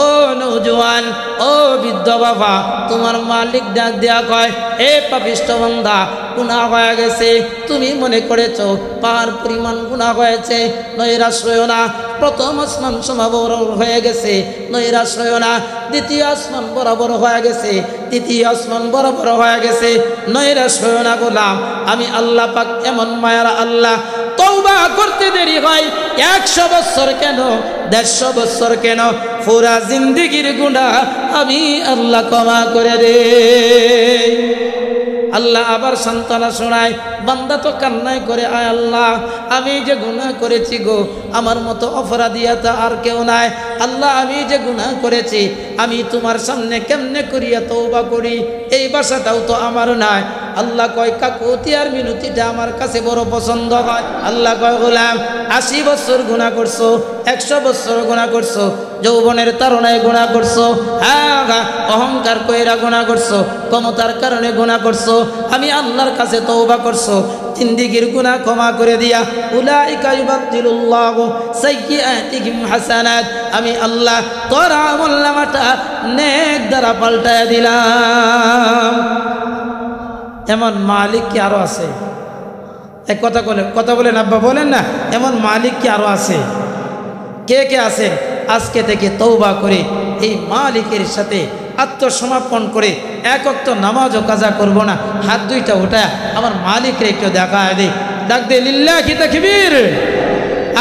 ও নৌজওয়ান, ও বৃদ্ধ বাবা, তোমার মালিক ডাক দেয়া কয়, এ পাপিষ্ঠ বান্দা, গুনাহ হয়ে গেছে। তুমি মনে করেছো পাহাড় পরিমাণ গুনাহ হয়েছে, নৈরাশ হয়ো না। প্রথম আসমান সমাবর হয়ে গেছে, নৈরাশ হয়ো না। দ্বিতীয় আসমান বরাবর হয়ে গেছে, তৃতীয় আসমান বরাবর হয়ে গেছে, নৈরাশ হয়ো না গোলাম। আমি আল্লাহ পাক এমন মায়ার আল্লাহ, তওবা করতে দেরি হয় 100 বছর কেন, 150 বছর কেন, পুরা জিন্দেগির গুনাহ আমি আল্লাহ ক্ষমা করে দেই। আল্লাহ আবার সান্ত্বনা শোনায়, বান্দা তো কান্নাই করে, আয় আল্লাহ আমি যে গুনাহ করেছি গো, আমার মতো অপরাধীতা আর কেউ নাই। আল্লাহ আমি যে গুনাহ করেছি, আমি তোমার সামনে কেমনে করিয়া তওবা করি, এই ভাষাটাও তো আমার নাই। আল্লাহ কয় কাকুতি আর মিনতিটা আমার কাছে বড় পছন্দ হয়। আল্লাহ কয় গোলাম 80 বছর গুনাহ করছো, 100 বছর গুনাহ করছো, যৌবনের তারণায় গুনাহ করছো, অহংকার কইরা গুনাহ করছো, ক্ষমতার কারণে গুনাহ করছো, আমি আল্লাহর কাছে তওবা করছো, জিন্দেগির গুনাহ ক্ষমা করে দিয়া উলাইকা ইউবাদদিলুল্লাহু সাইয়্যাতিহিম হাসানাত, আমি আল্লাহ তোর আমলনামাটা নেক দ্বারা পাল্টায় দিলাম। এমন মালিক কি আরো আছে? এক কথা বলেন আব্বা, বলেন না, এমন মালিক কি আরো আছে? কে কে আছেন আজকে থেকে তওবা করে এই মালিকের সাথে আত্মসমর্পণ করে এক ওয়াক্ত নামাজও কাজা করব না, হাত দুইটা উঠায় আমার মালিককে একটু দেখায় দে, ডাক দে লিল্লাহি তাকবীর।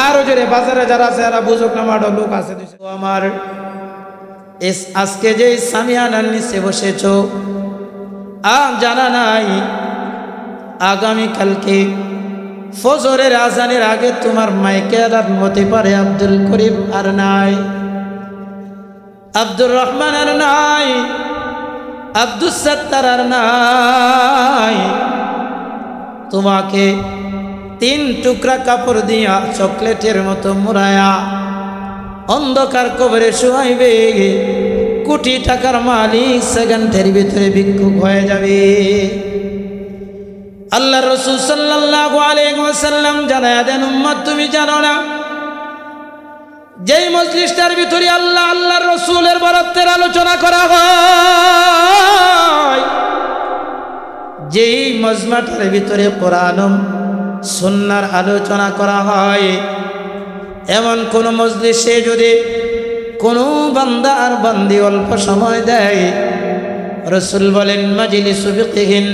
আর জোরে বাজারে যারা আছে এরা বুঝুক না, মাড়ো লোক আছে আমার। আজকে যে সামিয়ানার নিচে বসেছো, জানা নাই আগামীকালকে ফজরের আজানের আগে তোমার মাইকে আদান হতে পারে আব্দুল করিম আর নাই, আব্দুর রহমান আর নাই, আব্দুস সাত্তার আর নাই। তোমাকে 3 টুকরা কাপড় দিয়া চকলেটের মতো মুড়ায়া অন্ধকার কবরে শুয়াইবে। কোটি টাকার মালিক সেকেন্ডের ভিতরে ভিক্ষুক হয়ে যাবে। আল্লাহ রাসূল সাল্লাল্লাহু আলাইহি ওয়াসাল্লাম জানায়া দেন, উম্মত তুমি জানো না, যেই মজলিসটার ভিতরে আল্লাহ আল্লাহর রাসূলের বরত্বের আলোচনা করা হয়, যেই মজমাটার ভিতরে কোরআন সুন্নাহর আলোচনা করা হয়, এমন কোন মজলিসে যদি কোনো বান্দা আর বান্দি অল্প সময় দেয়, রাসূল বলেন মাজলিসু ফিকহিন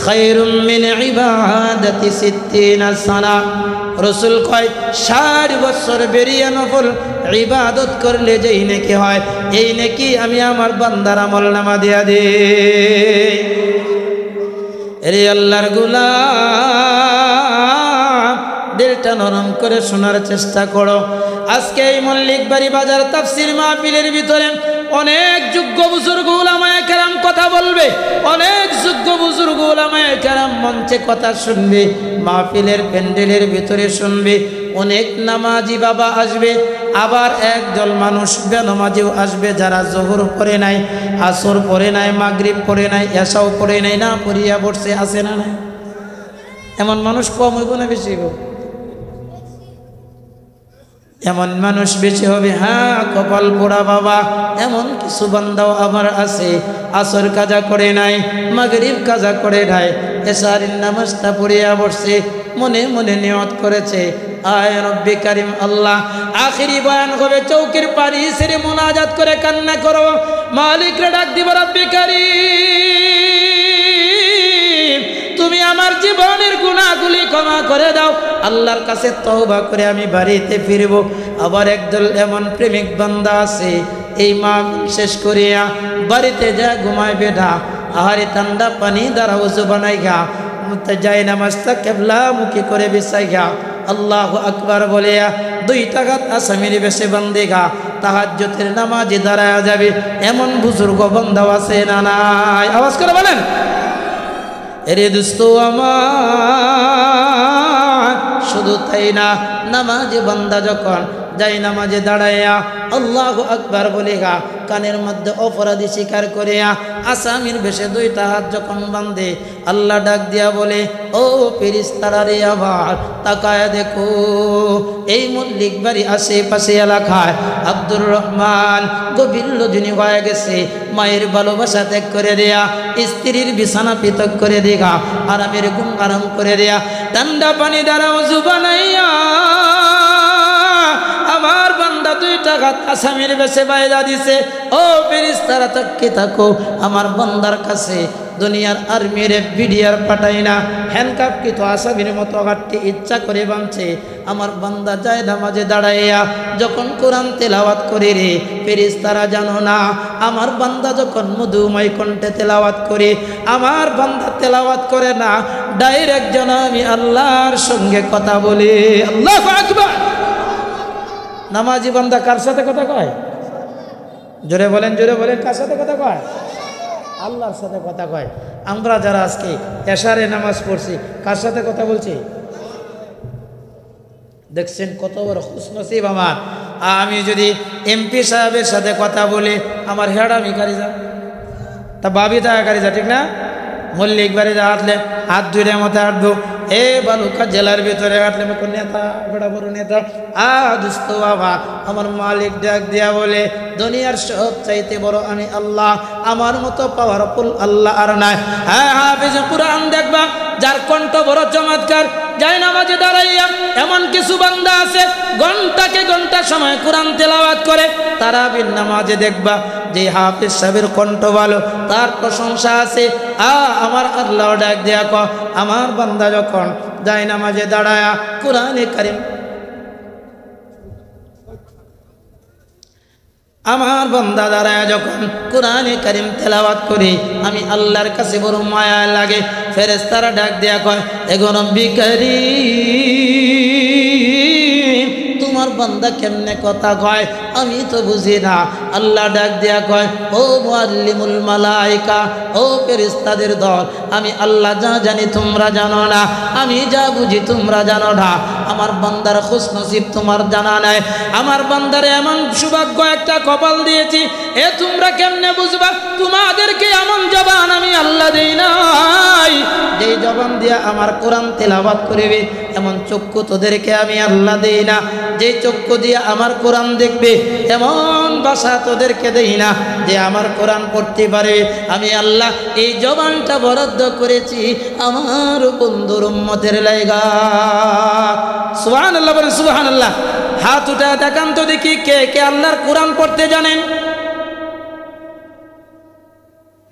খায়রুম মিন ইবাদাতি 60 সানা। রাসূল কয় 60 বছর বেরিয়ে নফল ইবাদত করলে যেই নেকি হয়, এই নেকি আমি আমার বান্দার আমলনামা দিয়া দেই। এরে আল্লাহর গোলাম, দিলটা নরম করে শোনার চেষ্টা করো। আজকে এই মল্লিক বাড়ি বাজার তাফসীর মাহফিলের ভিতরে অনেক যোগ্য বুজুর্গ উলামায়ে কেরাম কথা বলবে, অনেক যোগ্য বুজুর্গ উলামায়ে কেরাম মঞ্চে কথা শুনবে, মাহফিলের প্যান্ডেলের ভিতরে শুনবে। অনেক নামাজি বাবা আসবে, আবার একদল মানুষ বেনামাজিও আসবে, যারা জোহর পড়ে নাই, আসর পড়ে নাই, মাগরিব পড়ে নাই, এশাও পড়ে নাই, না পড়িয়া বসে আছে না নাই? এমন মানুষ কম হইব না বেশি হইব? এমন মানুষ বেশি হবে। হ্যাঁ, কপাল পোড়া বাবা, এমন কিছু বান্দাও আমার আছে, আসর কাজা করে নাই, মাগরিব কাজা করে নাই, এশারের নামাজটা পড়িয়া বসছে, মনে মনে নিয়ত করেছে, আয় রব্বি কারিম আল্লাহ, আখিরি বয়ান হবে, চৌকির পানি ছেড়ে মুনাজাত করে কান্না করো, মালিকরে ডাক দিব, রব্বি কারিম তুমি আমার জীবনের গুনাহগুলি ক্ষমা করে দাও, আল্লাহর কাছে তওবা করে আমি বাড়িতে ফিরব। আবার একদল এমন প্রেমিক বান্দা আছে, এই মাহফিল শেষ করিয়া বাড়িতে যা ঘুমাইবে না, আহারে ঠান্ডা পানি দ্বারা ওযু বানাইগা, যাই নামাজটা কিবলা মুখী করে বিছাইগা, আল্লাহু আকবার বলিয়া 2 টাকাত আসামির বেশে বান্দিগা, তাহাজ্জুদের নামাজে দাঁড়ায়া যাবে। এমন বুজুর্গ বান্দাও আছে না নাই? আওয়াজ করে বলেন। এরে দোস্ত আমার, শুধু তাই না, নামাজি বান্দা যখন যাই নামাজে দাঁড়াইয়া আল্লাহু আকবার বলিগা কানের মধ্যে অপরাধী স্বীকার করিয়া আসামির বেশে দুইটা হাত যখন বাঁধে আল্লাহ ডাক দিয়া বলে ও ফেরেশতারা রে আবার তাকায় দেখো এই মল্লিক বাড়ি আশেপাশে এলাকায় আব্দুর রহমান গভীর রজনী হয়ে গেছে মায়ের ভালোবাসা ত্যাগ করে দেয়া স্ত্রীর বিছানা পৃথক করে দেয়া আরামের ঘুম আরাম করে দেয়া ঠান্ডা পানি দ্বারা ওযু বানাইয়া আমার বান্দা দুইটা হাত আসামির বেশে বাইদা দিছে ও ফেরেশতারা তাকিয়ে থাকো আমার বান্দার কাছে দুনিয়ার আর্মির বিডিআর পাঠাই না হ্যান্ডকাপ কি তো আসামির মতো হাঁটতে ইচ্ছা করে বাঁধছে আমার বান্দা যায় নামাজে দাঁড়াইয়া যখন কোরআন তেলাওয়াত করে রে ফেরেশতারা জানো না আমার বান্দা যখন মধুময় কণ্ঠে তেলাওয়াত করে আমার বান্দা তেলাওয়াত করে না ডাইরেক্ট যেন আমি আল্লাহর সঙ্গে কথা বলি আল্লাহু আকবার নামাজি বান্দা কার সাথে কথা কয় জোরে বলেন কার সাথে কথা কয় আল্লাহর সাথে কথা কয় আমরা যারা আজকে এশারে নামাজ পড়ছি কার সাথে কথা বলছি দেখছেন কত বড় খুশনসিব আমার আমি যদি এমপি সাহেবের সাথে কথা বলি আমার হেডামি কারি যা তা বাবি তা কারি যা ঠিক না মল্লিক বাড়ি যা হাঁটলে হাত ধুয়ে মতো হাঁটবো এ বালুকা জেলার ভিতরে হাঁটলে কোন নেতা বড় বড় নেতা দুস্থ বাবা আমার মালিক ডাক দিয়া বলে দুনিয়ার সব চাইতে বড় আমি আল্লাহ আমার মতো পাওয়ারফুল আল্লাহ আর নাই হ্যাঁ হাফেজ কুরআন দেখবা যার কণ্ঠ বড় চমৎকার যায় নামাজে দাঁড়াইয়া এমন কিছু বান্দা আছে ঘন্টাকে ঘন্টা সময় কোরআন তেলাওয়াত করে তারাবির নামাজে দেখবা যে হাফেজ সাহেবের কণ্ঠ ভালো তার প্রশংসা আছে আমার আল্লাহ ডাক দিয়া ক আমার বান্দা যখন যায় নামাজে দাঁড়ায়া কোরআনে কারিম আমার বান্দা দাঁড়ায় যখন কোরআনে কারিম তেলাওয়াত করি আমি আল্লাহর কাছে বড় মায়া লাগে ফেরেশতারা ডাক দেয়া কয় এগো রব্বি কারীম তোমার বান্দা কেমনে কথা কয় আমি তো বুঝি না আল্লাহ ডাক দেয়া কয় ও মুআল্লিমুল মালায়েকা ও ফেরেশতাদের দল আমি আল্লাহ যা জানি তোমরা জানো না আমি যা বুঝি তোমরা জানো না আমার বান্দার খুশনসিব তোমার জানা নাই আমার বান্দারে এমন সৌভাগ্য একটা কপাল দিয়েছি এ তোমরা কেমনে বুঝবা তোমাদেরকে এমন জবান আমি আল্লাহ দেই নাই যেই জবান দিয়া আমার কোরআন তেলাওয়াত করবে এমন চক্ষু তোদেরকে আমি আল্লাহ দেই না যেই চক্ষু দিয়ে আমার কোরআন দেখবে এমন ভাষা তোদেরকে দেই না যে আমার কোরআন পড়তে পারে আমি আল্লাহ এই জবানটা বরাদ্দ করেছি আমার বন্ধুর উম্মতের লাইগা সুবহানাল্লাহ বলেন সুবহানাল্লাহ হাত উঠা দেখান তো দেখি কে কে আল্লাহর কোরআন পড়তে জানেন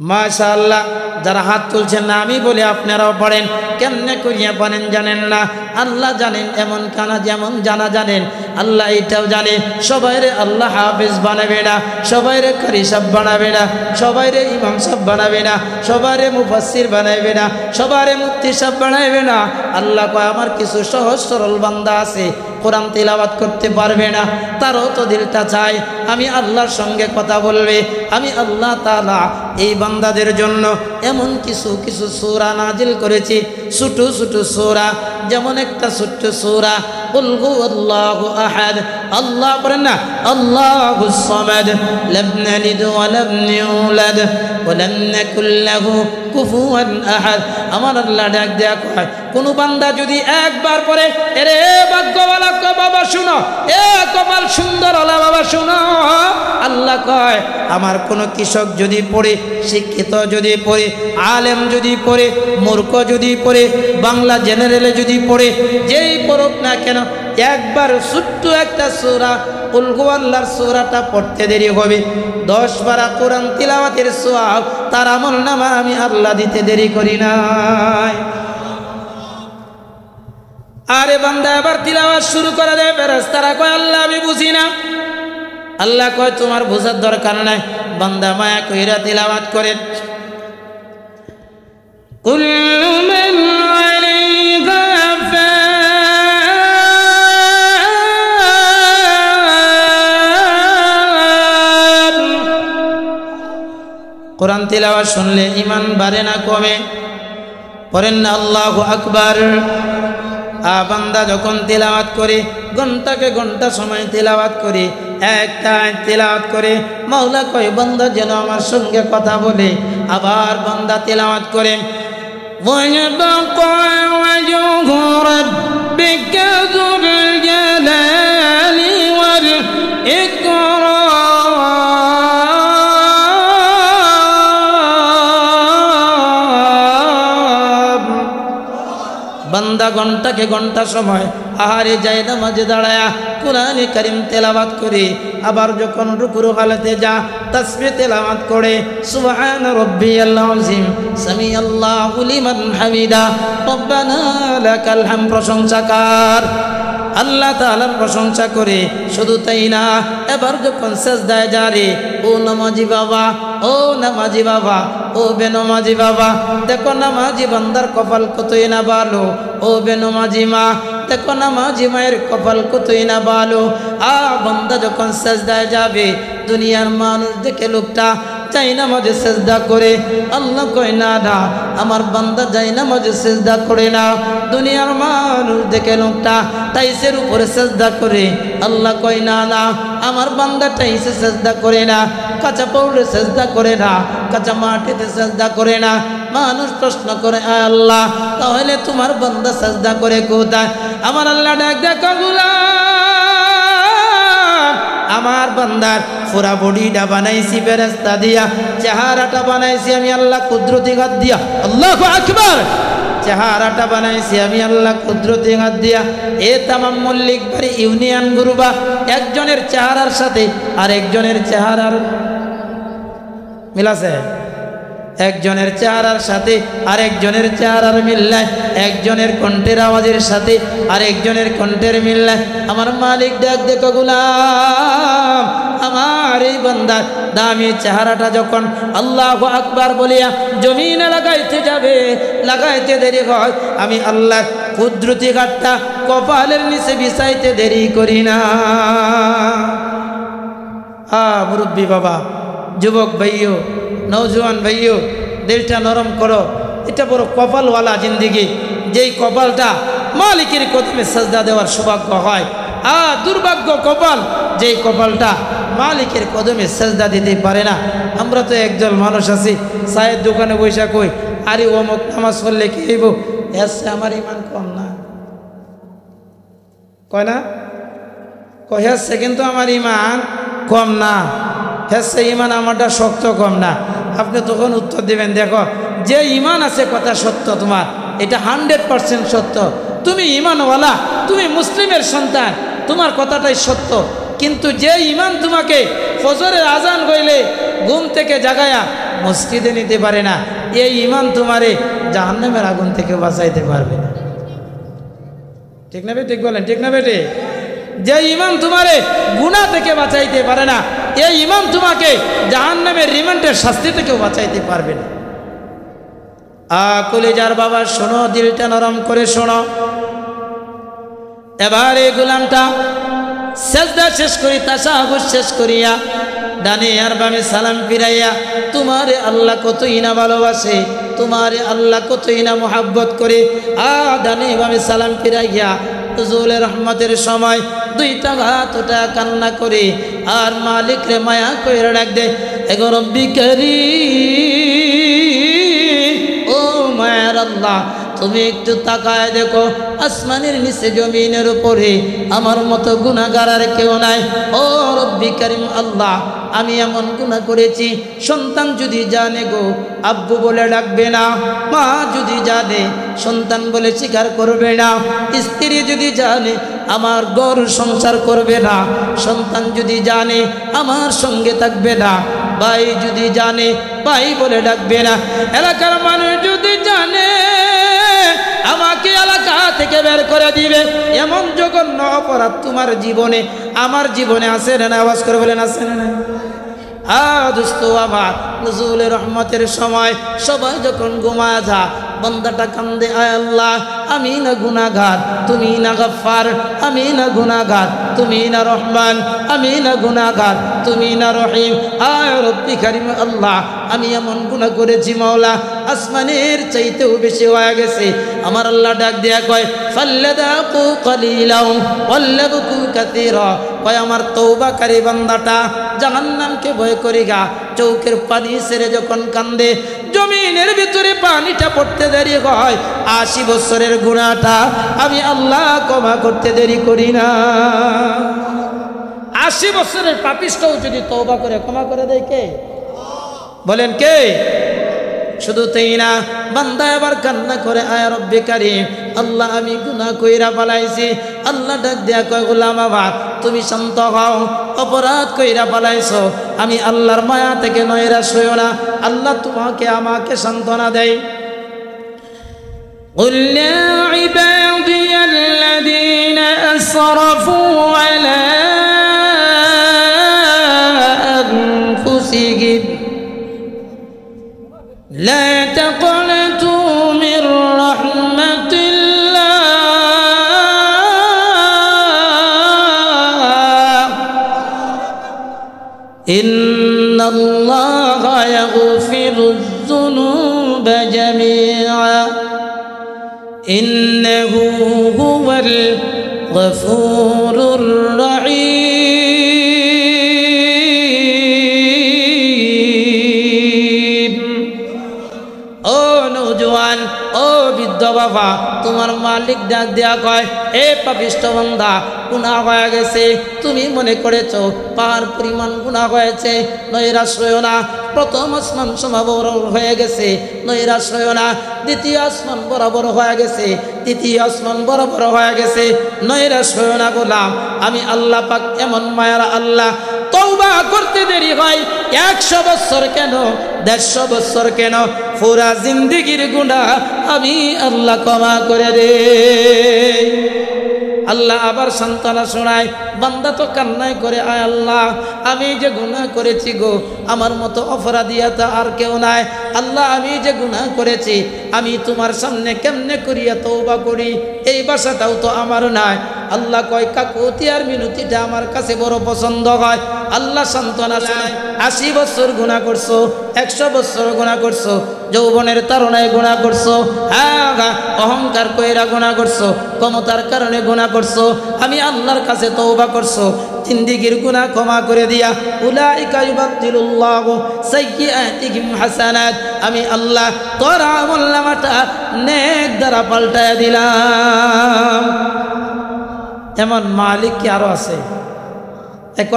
মাশাআল্লাহ যারা হাত তুলছেন না আমি বলি আপনারাও পড়েন কেমনে করিয়া পড়েন জানেন না আল্লাহ জানেন এমন কানা যেমন জানা জানেন আল্লাহ এটাও জানে সবাইরে আল্লাহ হাফেজ বানাবে না সবাইরে কারি সাহেব বানাবে না সবাইরে ইমাম সাহেব বানাবে না সবাইরে মুফাসসির বানাবে না সবাইরে মুফতি সাহেব বানাবে না আল্লাহ কয় আমার কিছু সহজ সরল বান্দা আছে কোরআন তেলাওয়াত করতে পারবে না তারও তো দিলটা চায় আমি আল্লাহর সঙ্গে কথা বলবে আমি আল্লাহ তাআলা এই বান্দাদের জন্য এমন কিছু কিছু সূরা নাজিল করেছি ছোট ছোট সূরা যেমন একটা ছোট্ট সূরা কুল হুয়াল্লাহু আহাদ আল্লাহ বলেন না আল্লাহুস সামাদ লাম ইয়ালিদ ওয়া লাম ইউলাদ ওয়া লাম ইয়াকুল লাহু কুফুয়ান আহাদ আমার আল্লাহ ডাক দেয়া কয় কোন বান্দা যদি একবার পড়ে এরে ভাগ্যওয়ালা কো বাবা শুনো এ কপাল সুন্দর আলা বাবা শুনো আল্লাহ কয় আমার কোন কৃষক যদি পড়ে শিক্ষিত যদি পড়ে আলেম যদি পড়ে মূর্খ যদি পড়ে বাংলা জেনারেলে যদি পড়ে যেই পড়ুক না কেন একবার ছোট্ট একটা সূরা কুল হুয়াল্লাহর সূরাটা পড়তে দেরি হবে 10 বার কোরআন তিলাওয়াতের সওয়াব তার আমলনামা আমি আল্লাহ দিতে দেরি করি নাই আরে বান্দা এবার তিলাওয়াত শুরু করে দে ফেরেশতারা কয় আল্লাহ আমি বুঝি না আল্লাহ কয় তোমার বোঝার দরকার নাই বান্দা মায়া কইরা তিলাওয়াত করেন কুল্লু মান আলাইহা ফান কোরআন তিলাওয়াত শুনলে ঈমান বাড়ে না কমে পড়েন না আল্লাহু আকবার বান্দা যখন তেলাওয়াত করে ঘন্টাকে ঘন্টা সময় তেলাওয়াত করে একটা তেলাওয়াত করে মাওলা কয় বান্দা যেন আমার সঙ্গে কথা বলে আবার বান্দা তেলাওয়াত করে ويبقى وجه ربك ذو الجلال والإكرام বান্দা ঘন্টাকে ঘন্টা সময় আহারে যায় নামাজে দাঁড়ায়া কুরআনে কারীম তেলাওয়াত করে আবার যখন রুকুর হালাতে যা তাসবিহ তেলাওয়াত করে সুবহান রাব্বিয়াল আযীম সামিআল্লাহু লিমান হামিদা রব্বানা লাকাল হামদ প্রশংসাকার আল্লাহ তাআলার প্রশংসা করে শুধু তাই না এবার যখন সিজদায় যায় ও নামাজি বাবা ও নামাজি বাবা ও বেনমাজি বাবা দেখো নামাজি বান্দার কপাল কতই না ভালো ও বেনমাজি মা দেখো নামাজি মায়ের কপাল কতই না ভালো বান্দা যখন সিজদায় যাবে দুনিয়ার মানুষ দেখে লোকটা যাই নামাজে সিজদা করে আল্লাহ কয় না না আমার বান্দা যাই নামাজে সিজদা করে না দুনিয়ার মানুষ দেখে লোকটা টাইসের উপরে সিজদা করে আল্লাহ কয় না না আমার বান্দা টাইসে সিজদা করে না কাঁচা পাউডারে সিজদা করে না কাঁচা মাটিতে সিজদা করে না মানুষ প্রশ্ন করে আল্লাহ তাহলে তোমার বান্দা সিজদা করে কোথায় আমার আল্লাহ ডাক দেখো গোলাম আমার বান্দার পুরা বডিটা বানাইছি ফেরেশতা দিয়া চেহারাটা বানাইছি আমি আল্লাহ কুদরতি হাত দিয়া আল্লাহু আকবার চেহারাটা বানাইছি আমি আল্লাহ কুদরতি হাত দিয়া এ তামাম মল্লিক বাড়ি ইউনিয়ন গ্রুপা একজনের চেহারার সাথে আর একজনের চেহারার মিল আছে একজনের চেহারার সাথে আর একজনের চেহারার মিল নাই একজনের কণ্ঠের আওয়াজের সাথে আর একজনের কণ্ঠের মিল নাই আমার মালিক ডাক দেখো গোলাম আমার এই বান্দার দামি চেহারাটা যখন আল্লাহু আকবার বলিয়া জমিনে লাগাইতে যাবে লাগাইতে দেরি হয় আমি আল্লাহ কুদরতি হাতটা কপালের নিচে বিছাইতে দেরি করি না মুরব্বী বাবা যুবক ভাইও নওজোয়ান ভাইও দিলটা নরম করো এটা বড় কপালওয়ালা জিন্দেগি যেই কপালটা মালিকের কদমে সাজদা দেওয়ার সৌভাগ্য হয় দুর্ভাগ্য কপাল যেই কপালটা মালিকের কদমে সাজদা দিতে পারে না আমরা তো একজন মানুষ আছি চায়ের দোকানে বৈশা কই আরে অমুক নামাজ পড়লে কি হইব এসে আমার ইমান কম না কয় না কয়েছে কিন্তু আমার ইমান কম না হেসে ইমান আমারটা শক্ত কম না আপনি তখন উত্তর দেবেন দেখো যে ইমান আছে কথা সত্য তোমার এটা 100% সত্য তুমি ইমানওয়ালা তুমি মুসলিমের সন্তান তোমার কথাটাই সত্য কিন্তু যে ইমান তোমাকে ফজরের আজান হইলে ঘুম থেকে জাগায়া মসজিদে নিতে পারে না এই ইমান তোমারে জাহান্নামের আগুন থেকে বাঁচাইতে পারবে না ঠিক না বেটি বলেন ঠিক না বেটি যে ইমান তোমারে গুনাহ থেকে বাঁচাইতে পারে না এই ইমান তোমাকে জাহান্নামের রিমান্ডের শাস্তি থেকেও বাঁচাইতে পারবে না কলিজার বাবা শোনো দিলটা নরম করে শোনো এবার এই গোলামটা সেজদা শেষ করি তাশাহুদ শেষ করিয়া ডানে আর বামে সালাম ফিরাইয়া তোমারে আল্লাহ কতই না ভালোবাসে তোমারে আল্লাহ কতই না মোহাব্বত করে ডানে বামে সালাম ফিরাইয়া নুজুলের রহমতের সময় দুইটা হাত ওটা কান্না করে আর মালিক রে মায়া কইরা ডাক দে এগো রব্বি কারীম ও মায়ার আল্লাহ তুমি একটু তাকায় দেখো আসমানের নিচে জমিনের উপরে আমার মতো গুনাহগার আর কেউ নাই ও রব্বি কারীম আল্লাহ আমি এমন গুনাহ করেছি সন্তান যদি জানে গো আব্বু বলে ডাকবে না মা যদি জানে সন্তান বলে স্বীকার করবে না স্ত্রী যদি জানে আমার ঘর সংসার করবে না সন্তান যদি জানে আমার সঙ্গে থাকবে না ভাই যদি জানে ভাই বলে ডাকবে না এলাকার মানুষ যদি জানে আমাকে এলাকা থেকে বের করে দিবে এমন জঘন্য অপরাধ তোমার জীবনে আমার জীবনে আছে না আওয়াজ করে বলেন আছে না দোস্ত আমার নুজুলের রহমতের সময় সবাই যখন ঘুমায় যা বান্দাটা কান্দে আয় আল্লাহ আমি না গুনাহগার, তুমি না গফফার, আমি না গুনাহগার, তুমি না রহমান, আমি না গুনাহগার, তুমি না রহিম। আয় রব্বি কারীম আল্লাহ, আমি এমন গুনাহ করেছি মাওলা, আসমানের চাইতেও বেশি হয়ে গেছে। আমার আল্লাহ ডাক দিয়া কয় ফাল্লাযাকু কালিলাও ওয়াল্লাবকু কাসীরা, কয় আমার তওবাকারী বান্দাটা জাহান্নামকে ভয় করি গা, চৌকের পানি ছেড়ে যখন কান্দে, জমিনের ভিতরে পানিটা পড়তে দেরি হয়, 80 বছরের গুনাহটা আমি আল্লাহ ক্ষমা করতে দেরি করি না। 80 বছরের পাপিষ্ঠও যদি তওবা করে ক্ষমা করে দেয় কে? বলেন কে? শুধু তাই না, বান্দা আবার কান্না করে আয় রব্বে কারীম আল্লাহ আমি গুনাহ কইরা পালাইছি। আল্লাহ ডাক দেয়া কয় গোলাম আমার তুমি শান্ত হও, অপরাধ কইরা পালাইছো, আমি আল্লাহর মায়া থেকে নৈরাশ হইও না, আল্লাহ তোমাকে আমাকে সান্ত্বনা দেয়। قل يا عبادي الذين أسرفوا على أنفسهم لا تقنطوا من رحمة الله إن الله يغفر الذنوب جميعا إنه هو الغفور الرحيم। ও নওজোয়ান, ও বৃদ্ধ বাবা, তোমার মালিক ডাক দেয়া কয় এ পাপিষ্ঠ বান্দা, গুনাহ হয়ে গেছে, তুমি মনে করেছো পাহাড় পরিমাণ গুনাহ হয়েছে, নৈরাশ হইও না। প্রথম আসমান সমাবর হয়ে গেছে, নৈরাশ হইও না। দ্বিতীয় আসমান বরাবর হয়ে গেছে, তৃতীয় আসমান বরাবর হয়ে গেছে, নৈরাশ হইও না গোলাম, আমি আল্লাহ পাক এমন মায়ার আল্লাহ, তওবা করতে দেরি হয় 100 বছর কেন, 150 বছর কেন, পুরা জিন্দেগির গুনাহ আমি আল্লাহ ক্ষমা করে দেই। আল্লাহ আবার সান্ত্বনা শোনায়, বান্দা তো কান্নাই করে আয় আল্লাহ আমি যে গুনাহ করেছি গো, আমার মতো অপরাধীতা আর কেউ নাই, আল্লাহ আমি যে গুনাহ করেছি আমি তোমার সামনে কেমনে করিয়া তওবা করি, এই ভাষাটাও তো আমার নাই। আল্লাহ কয় কাকুতি আর মিনতিটা আমার কাছে বড় পছন্দ হয়। আল্লাহ সান্ত্বনা শোনায়, 80 বছর গুনাহ করছো, 100 বছর গুনাহ করছো, যৌবনের তারুণায় গুনাহ করছো, হ্যাঁ অহংকার কইরা গুনাহ করছো, ক্ষমতার কারণে গুনাহ করছো, আমি আল্লাহর কাছে তওবা করছো, জিন্দেগির গুনাহ ক্ষমা করে দিয়া উলাইকা ইউবাদদিলুল্লাহু সাইয়্যাতিহিম হাসানাত, আমি আল্লাহ তোর আমলনামাটা নেক দ্বারা পাল্টায়া দিলাম। এমন মালিক কি আরো আছে? এক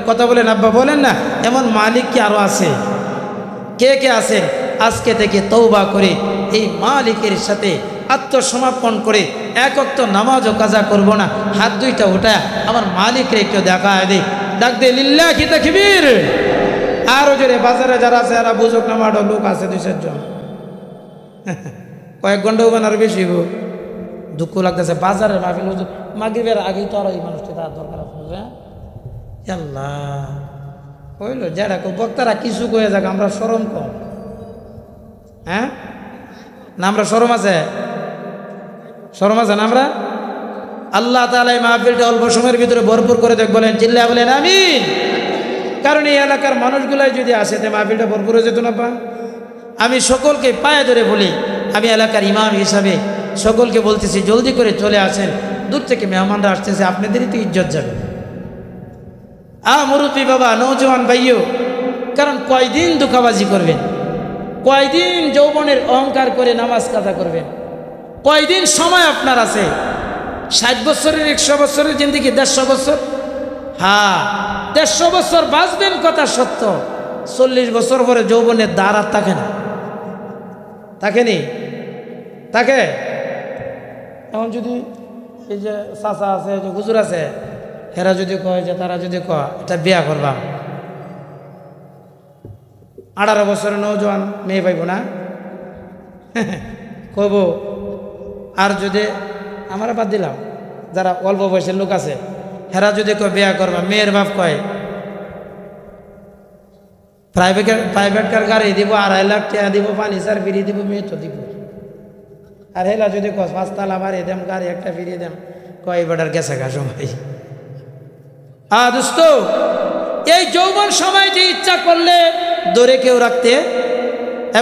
কথা বলেন আব্বা, বলেন না, এমন মালিক কি আরো আছে? কে কে আছেন আজকে থেকে তওবা করে এই মালিকের সাথে আত্মসমর্পণ করে এক ওয়াক্ত নামাজও কাজা করব না, হাত দুইটা উঠায় আমার মালিকরে একটু দেখায় দেই, ডাক দে লিল্লাহি তাকবীর। আরো জোরে বাজারে যারা আছে এরা বুঝুক না, মাঠো লোক আছে 2-4 জন, কয়েক ঘন্টা ওখানে আর বেশি দুঃখ লাগতেছে। বাজারের মাহফিল মাগরিবের আগেই তো আর এই মানুষটি তার দরকার আছে, আল্লাহ হইল যারা বক্তারা কিছু কয়ে যাক, আমরা শরম কম, হ্যাঁ না আমরা শরম আছে, শরম আছে না আমরা? আল্লাহ তাআলা এই মাহফিলটা অল্প সময়ের ভিতরে ভরপুর করে দেখ, বলেন চিল্লা বলেন আমিন। কারণ এই এলাকার মানুষগুলাই যদি আসে তো মাহফিলটা ভরপুর হয়ে যেত না। আমি সকলকে পায়ে ধরে বলি, আমি এলাকার ইমাম হিসাবে সকলকে বলতেছি জলদি করে চলে আসেন, দূর থেকে মেহমানরা আসতেছে, আপনাদেরই তো ইজ্জত যাবে। মুরব্বী বাবা, নওজোয়ান ভাইও, কারণ কয়দিন ধোঁকাবাজি করবেন, কয়দিন যৌবনের অহংকার করে নামাজ কাজা করবেন, কয়দিন সময় আপনার আছে? 60 বছরের 100 বছরের জিন্দেগি 150 বছর, হ্যাঁ 150 বছর বাঁচবেন কথা সত্য, 40 বছর পরে যৌবনের দ্বার আর থাকে না, থাকেনি? থাকে? এখন যদি এই যে চাচা আছে, যে হুজুর আছে, এরা যদি কয় যে তারা যদি কয় এটা বিয়া করবা, 18 বছরের নওজোয়ান মেয়ে পাইব না কইব। আর যদি আমরা বাদ দিলাম, যারা অল্প বয়সের লোক আছে হেরা যদি কয় বিয়া করবা, মেয়ের বাপ কয় প্রাইভেট কার গাড়ি দিব, 2.5 লাখ টাকা দিব, পানি সার বিড়ি দিব, মেয়ে তো দিব। আর হেলা যদি কস 5 তালা বাড়িয়ে দেম, গাড়ি একটা ফিরিয়ে দেম, কয় বেটার গেছে গা সময়। দোস্ত, এই যৌবন সময় যে ইচ্ছা করলে ধরে কেউ রাখতে,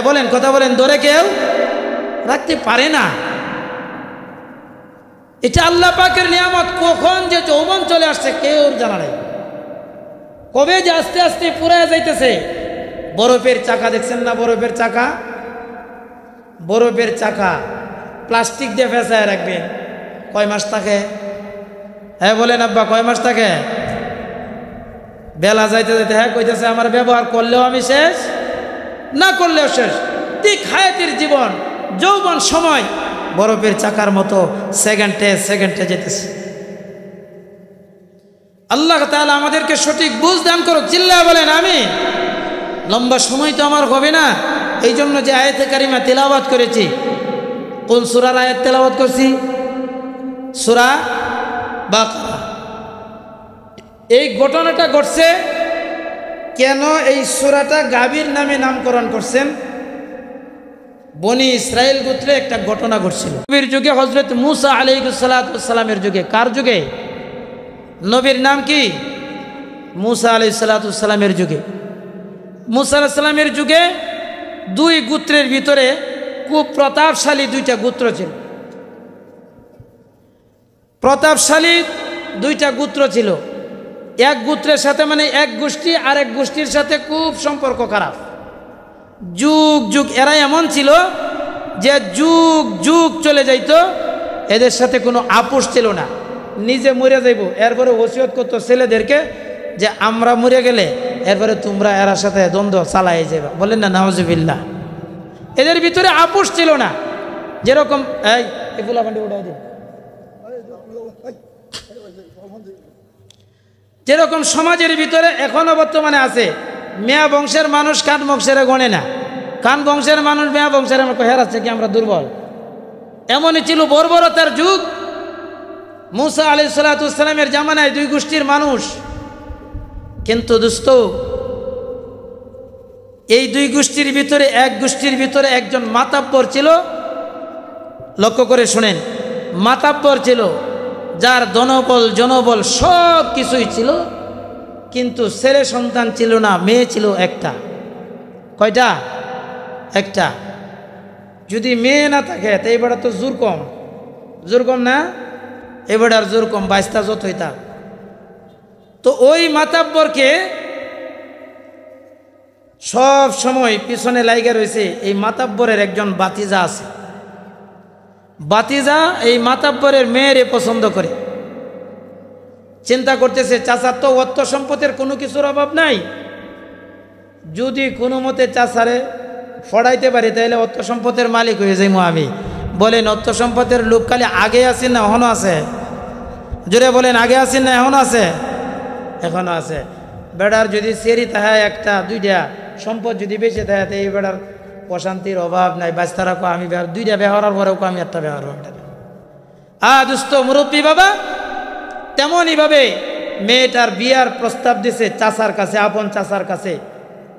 বলেন কথা বলেন, ধরে কেউ রাখতে পারে না। এটা আল্লাহ পাকের নিয়ামত। কখন যে যৌবন চলে আসছে কেউ জানা নাই, কবে যে আস্তে আস্তে পুরা যাইতেছে। বরফের চাকা দেখছেন না? বরফের চাকা, বরফের চাকা প্লাস্টিক দিয়ে ফেঁসায় রাখবেন, কয় মাস থাকে? বলেন আব্বা, কয় মাস থাকে? বেলা যাইতে যাইতে কইতেছে আমার ব্যবহার করলেও আমি শেষ, না করলেও শেষ। ঠিক হায়াতের জীবন, যৌবন সময় বরফের চাকার মতো সেকেন্ডে সেকেন্ডে যেতেছে। আল্লাহ তাআলা আমাদেরকে সঠিক বুঝ দান করুক। চিল্লায়া বলেন আমিন। লম্বা সময় তো আমার হবে না, এই জন্য যে আয়াতে কারিমা তেলাওয়াত করেছি, কোন সূরার আয়াত তেলাওয়াত করছি? সূরা বাকারা। এই ঘটনাটা ঘটছে কেন? এই সূরাটা গাভীর নামে নামকরণ করছেন। বনি ইসরায়েল গোত্রে একটা ঘটনা ঘটছিল নবীর যুগে, হযরত মূসা আলাইহিস সালামের যুগে। কার যুগে? নবীর নাম কি? মূসা আলাইহিস সালামের যুগে। মূসা আলাইহিস সালামের যুগে দুই গোত্রের ভিতরে খুব প্রতাপশালী দুইটা গোত্র ছিল। প্রতাপশালী দুইটা গোত্র ছিল। এক গোত্রের সাথে, মানে এক গোষ্ঠী আরেক গোষ্ঠীর সাথে খুব সম্পর্ক খারাপ। যুগ যুগ এরা এমন ছিল যে যুগ যুগ চলে যাইতো, এদের সাথে কোনো আপোষ ছিল না। নিজে মরে যাইব, এরপরে ওসিয়ত করতো ছেলেদেরকে যে আমরা মরে গেলে এরপরে তোমরা এর সাথে দ্বন্দ্ব চালাই যাবে। বলেন না নাউজুবিল্লাহ। এদের ভিতরে আপোষ ছিল না। যেরকম যেরকম সমাজের ভিতরে এখনো বর্তমানে আছে, মেয়া বংশের মানুষ কান বংশের গণে না, কান বংশের মানুষ মেয়া বংশের হেরাচ্ছে কি আমরা দুর্বল। এমনই ছিল বর্বরতার যুগ। মূসা আলাইহিস সালামের জামানায় দুই গোষ্ঠীর মানুষ। কিন্তু দোস্ত, এই দুই গোষ্ঠীর ভিতরে এক গোষ্ঠীর ভিতরে একজন মাতাব্বর ছিল। লক্ষ্য করে শুনেন, মাতাব্বর ছিল যার ধনবল জনবল সব কিছুই ছিল, কিন্তু ছেলে সন্তান ছিল না, মেয়ে ছিল একটা। কয়টা? একটা। যদি মেয়ে না থাকে তো এবারে তো জোর কম, জোর কম না? এবারে আর জোর কম, বাইশটা যতই থাক। তো ওই মাতাব্বরকে সব সময় পিছনে লাইগা রয়েছে এই মাতাব্বরের একজন বাতিজা আছে। বাতিজা এই মাতাব্বরের মেয়েরে পছন্দ করে। চিন্তা করতেছে চাচার তো অর্থ সম্পদের কোনো কিছুর অভাব নাই, যদি কোনো মতে চাচারে ফড়াইতে পারি তাহলে অর্থ সম্পদের মালিক হয়ে যাইমু আমি। বলেন অর্থ সম্পদের লোক খালি আগে আছেন না এখনো আছে? জোরে বলেন, আগে আছেন না এখনো আছে? এখনো আছে। বেড়ার যদি সেরি তাহা একটা দুইটা সম্পদ যদি বেঁচে থাকে, এই বেড়ার অশান্তির অভাব নাই। বাচ্চারা কো আমি দুইটা ব্যবহারের পরেও আমি একটা ব্যবহার দুস্থ মুরব্বী বাবা। তেমনইভাবে মেয়েটার বিয়ার প্রস্তাব দিছে চাচার কাছে, আপন চাচার কাছে।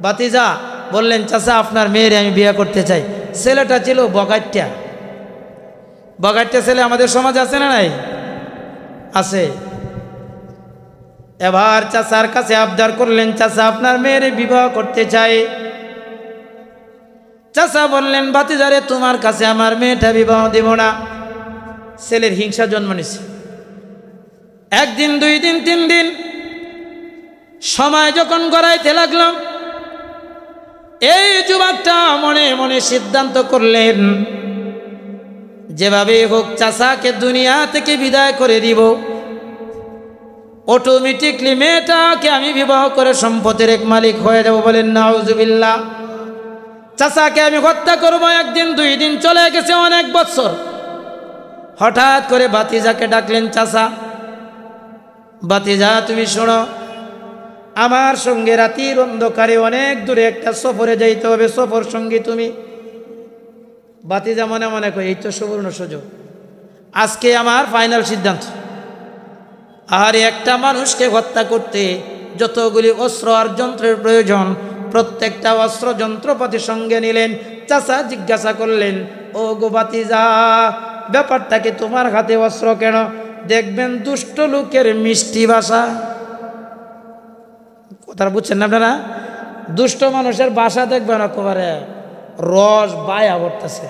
বাতিজা বললেন চাচা আপনার মেয়েরে আমি বিয়ে করতে চাই। ছেলেটা ছিল বগাইটা। বগাইটা ছেলে আমাদের সমাজ আছে না নাই? আছে। এবার চাচার কাছে আবদার করলেন চাচা আপনার মেয়েরে বিবাহ করতে চাই। চাচা বললেন বাতিজারে তোমার কাছে আমার মেয়েটা বিবাহ দেব না। ছেলের হিংসা জন্ম নিছে। একদিন, দুই দিন, তিন দিন সময় যখন গড়াইতে লাগলাম, এই যুবকটা মনে মনে সিদ্ধান্ত করলেন যেভাবে হোক চাচাকে দুনিয়া থেকে বিদায় করে দিব, অটোমেটিকলি মেয়েটাকে আমি বিবাহ করে সম্পদের এক মালিক হয়ে যাব। বলেন নাউজুবিল্লাহ। চাচাকে আমি হত্যা করব। একদিন, দুই দিন চলে গেছে, অনেক বছর। হঠাৎ করে বাতিজাকে ডাকলেন চাচা, বাতিজা তুমি শোনো, আমার সঙ্গে রাতের অন্ধকারে অনেক দূরে একটা সফরে যাইতে হবে, সফর সঙ্গী তুমি। বাতিজা মনে মনে কই এই তো সুবর্ণ সুযোগ, আজকে আমার ফাইনাল সিদ্ধান্ত। আর একটা মানুষকে হত্যা করতে যতগুলি অস্ত্র আর যন্ত্রের প্রয়োজন, প্রত্যেকটা অস্ত্র যন্ত্রপাতি সঙ্গে নিলেন, চাচা জিজ্ঞাসা করলেন, ও গো ভাতিজা, ব্যাপারটা কি তোমার হাতে অস্ত্র কেন? দেখবেন দুষ্ট লোকের মিষ্টি ভাষা, কথা বুঝছেন না আপনারা? দুষ্ট মানুষের ভাষা দেখবেন একেবারে রস বায়া পড়তেছে,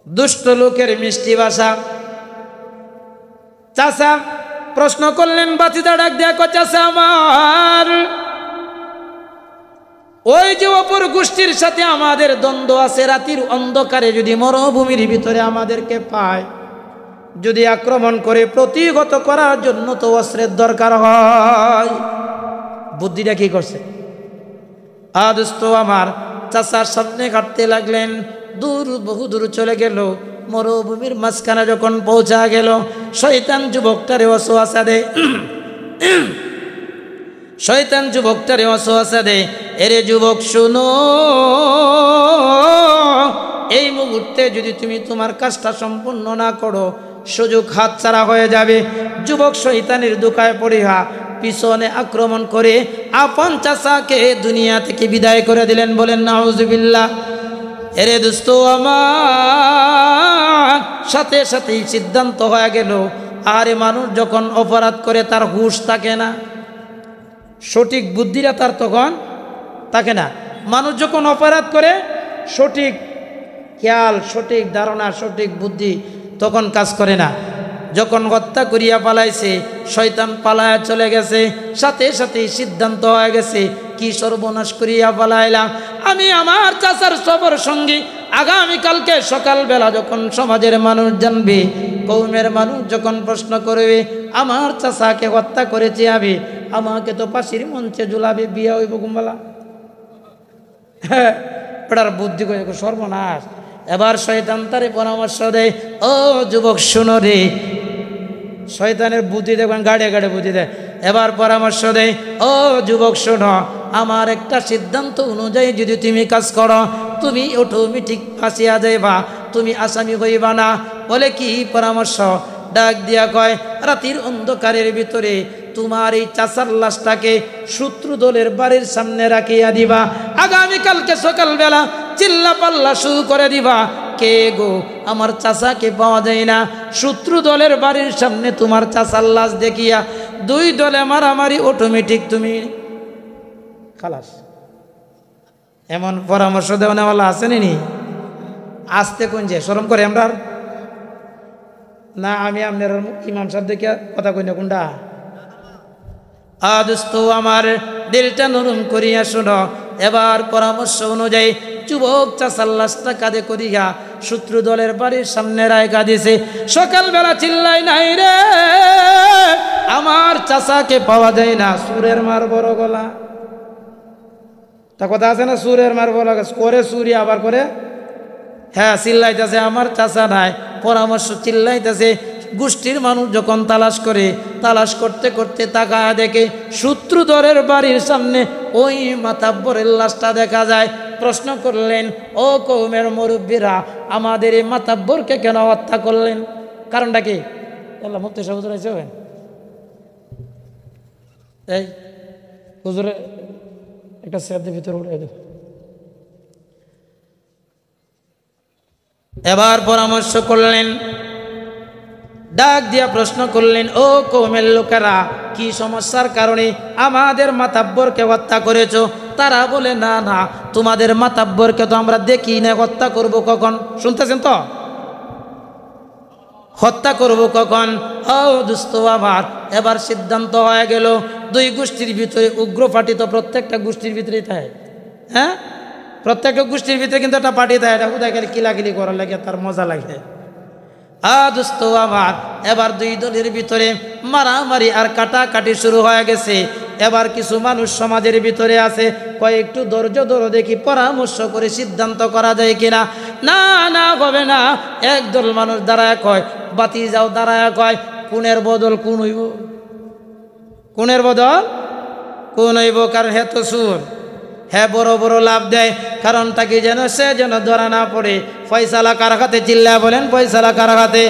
দুষ্ট লোকের মিষ্টি ভাষা। চাচা প্রশ্ন করলেন, ভাতিজা ডাক দেখো, চাচা আমার ওই যে অপর গোষ্ঠীর সাথে আমাদের দ্বন্দ্ব আছে, রাতের অন্ধকারে যদি মরুভূমির ভিতরে আমাদেরকে পায়, যদি আক্রমণ করে প্রতিহত করার জন্য তো অস্ত্রের দরকার হয়। বুদ্ধিটা কি করছে? আদস্ত আমার চাচার সামনে কাটতে লাগলেন, দূর বহু দূর চলে গেল। মরুভূমির মাঝখানে যখন পৌঁছা গেল, শয়তান যুবকটারে ওয়াসওয়াসা দেয়, শয়তান যুবকটারে ওয়াসওয়াসা দেয়, এরে যুবক শুনো, এই মুহূর্তে যদি তুমি তোমার কাজটা সম্পূর্ণ না করো, সুযোগ হাতছাড়া হয়ে যাবে। যুবক শয়তানের দুকায় পড়িয়া পিছনে আক্রমণ করে আপন চাচাকে দুনিয়া থেকে বিদায় করে দিলেন। বলেন নাউজুবিল্লাহ। এরে দোস্ত আমার, সাথে সাথেই সিদ্ধান্ত হয়ে গেল, আরে মানুষ যখন অপরাধ করে তার হুঁশ থাকে না, সঠিক বুদ্ধিটা তার তখন থাকে না। মানুষ যখন অপরাধ করে সঠিক খেয়াল, সঠিক ধারণা, সঠিক বুদ্ধি তখন কাজ করে না। যখন হত্যা করিয়া পালাইছে, শয়তান পালায়া চলে গেছে, সাথে সাথেই সিদ্ধান্ত হয়ে গেছে, কি সর্বনাশ করিয়া পালাইলাম আমি, আমার চাচার সবর সঙ্গী আগামীকালকে সকালবেলা যখন সমাজের মানুষ জানবে, কৌমের মানুষ যখন প্রশ্ন করবে আমার চাচাকে হত্যা করেছে আমি, আমাকে তো ফাঁসির মঞ্চে ঝুলাবে, বিয়ে হইব কুম্বালা। হ্যাঁ, ওটার বুদ্ধি করে সর্বনাশ। এবার শয়তান তারে পরামর্শ দেয়, ও যুবক শুনো রে, শয়তানের বুদ্ধি দেখবেন গাড়ে গাড়ে বুদ্ধি দেয়। এবার পরামর্শ দেয়, ও যুবক শোনো, আমার একটা সিদ্ধান্ত অনুযায়ী যদি তুমি কাজ করো, তুমি অটোমেটিক ফাঁসিয়া যাইবা, তুমি আসামি হইবা না। বলে কি পরামর্শ? ডাক দিয়া কয়, রাতের অন্ধকারের ভিতরে তোমার এই চাচার লাশটাকে শত্রু দলের বাড়ির সামনে রাখিয়া দিবা, আগামীকালকে সকালবেলা চিল্লা পাল্লা শুরু করে দিবা, কে গো আমার চাচাকে পাওয়া যায় না। শত্রু দলের বাড়ির সামনে তোমার চাচার লাশ দেখিয়া দুই দলে মারামারি, অটোমেটিক তুমি খালাস। এমন পরামর্শ দেওয়ানেওয়ালা আছেন নি? আসতে কোন যে শরম করে আমরা না, আমি আপনার ইমাম সাহেব দেখে কথা কই না কোনটা। আদস্ত আমার দিলটা নরম করিয়া শোনো। এবার পরামর্শ অনুযায়ী যুবক চাচার লাশটা কাঁধে করিয়া শত্রু দলের বাড়ির সামনে রায়গা দিছে। সকালবেলা চিল্লাই, নাই রে আমার চাচাকে পাওয়া যায় না, সুরের মার বড় গলা। তা কথা আছে না, সুরের মার বড় করে সুরি আবার করে, হ্যাঁ চিল্লাইতেছে আমার চাচা নাই। পরামর্শ চিল্লাইতেছে। গোষ্ঠীর মানুষ যখন তালাশ করে, তালাশ করতে করতে তাকায় দেখে শত্রু দলের বাড়ির সামনে ওই মাতাব্বরের লাশটা দেখা যায়। প্রশ্ন করলেন, ও কৌমের মুরব্বীরা, আমাদের এই মাতাব্বরকে কেন হত্যা করলেন? কারণটা কি? আল্লাহ মুফতি সাহেব হুজুর আইছে, এই হুজুরে একটা সেদের ভিতরে উঠে দেব। এবার পরামর্শ করলেন, ডাক দিয়া প্রশ্ন করলেন, ও কৌমের লোকেরা, কি সমস্যার কারণে আমাদের মাতাব্বরকে হত্যা করেছ? তারা বলে, না না, তোমাদের মাতাব্বরকে তো আমরা দেখি না, হত্যা করব কখন? শুনতেছেন তো, হত্যা করব কখন? ও দুস্থ আমার, এবার সিদ্ধান্ত হয়ে গেল, দুই গোষ্ঠীর ভিতরে উগ্র পার্টি তো প্রত্যেকটা গোষ্ঠীর ভিতরেই থাকে, হ্যাঁ প্রত্যেকটা গোষ্ঠীর ভিতরে কিন্তু একটা পার্টি থাকে, এটা উদয় গেলে কিলাকিলি করার লাগে, তার মজা লাগে। দোস্ত আমার, এবার দুই দলের ভিতরে মারামারি আর কাটাকাটি শুরু হয়ে গেছে। এবার কিছু মানুষ সমাজের ভিতরে আছে, কয়েকটু ধৈর্য ধরো, দেখি পরামর্শ করে সিদ্ধান্ত করা যায় কিনা। না না হবে না, একদল মানুষ দাঁড়ায় কয়, বাতি যাও দাঁড়ায় কয়, কোনের বদল কোন হইব, কোনের বদল কোন হইব, কারণ হে তো সুর, হ্যাঁ বড় বড় লাভ দেয়। কারণটা কি যেন, সে যেন ধরা না পড়ে। ফয়সালা কার হাতে? চিল্লা বলেন, ফয়সালা কার হাতে?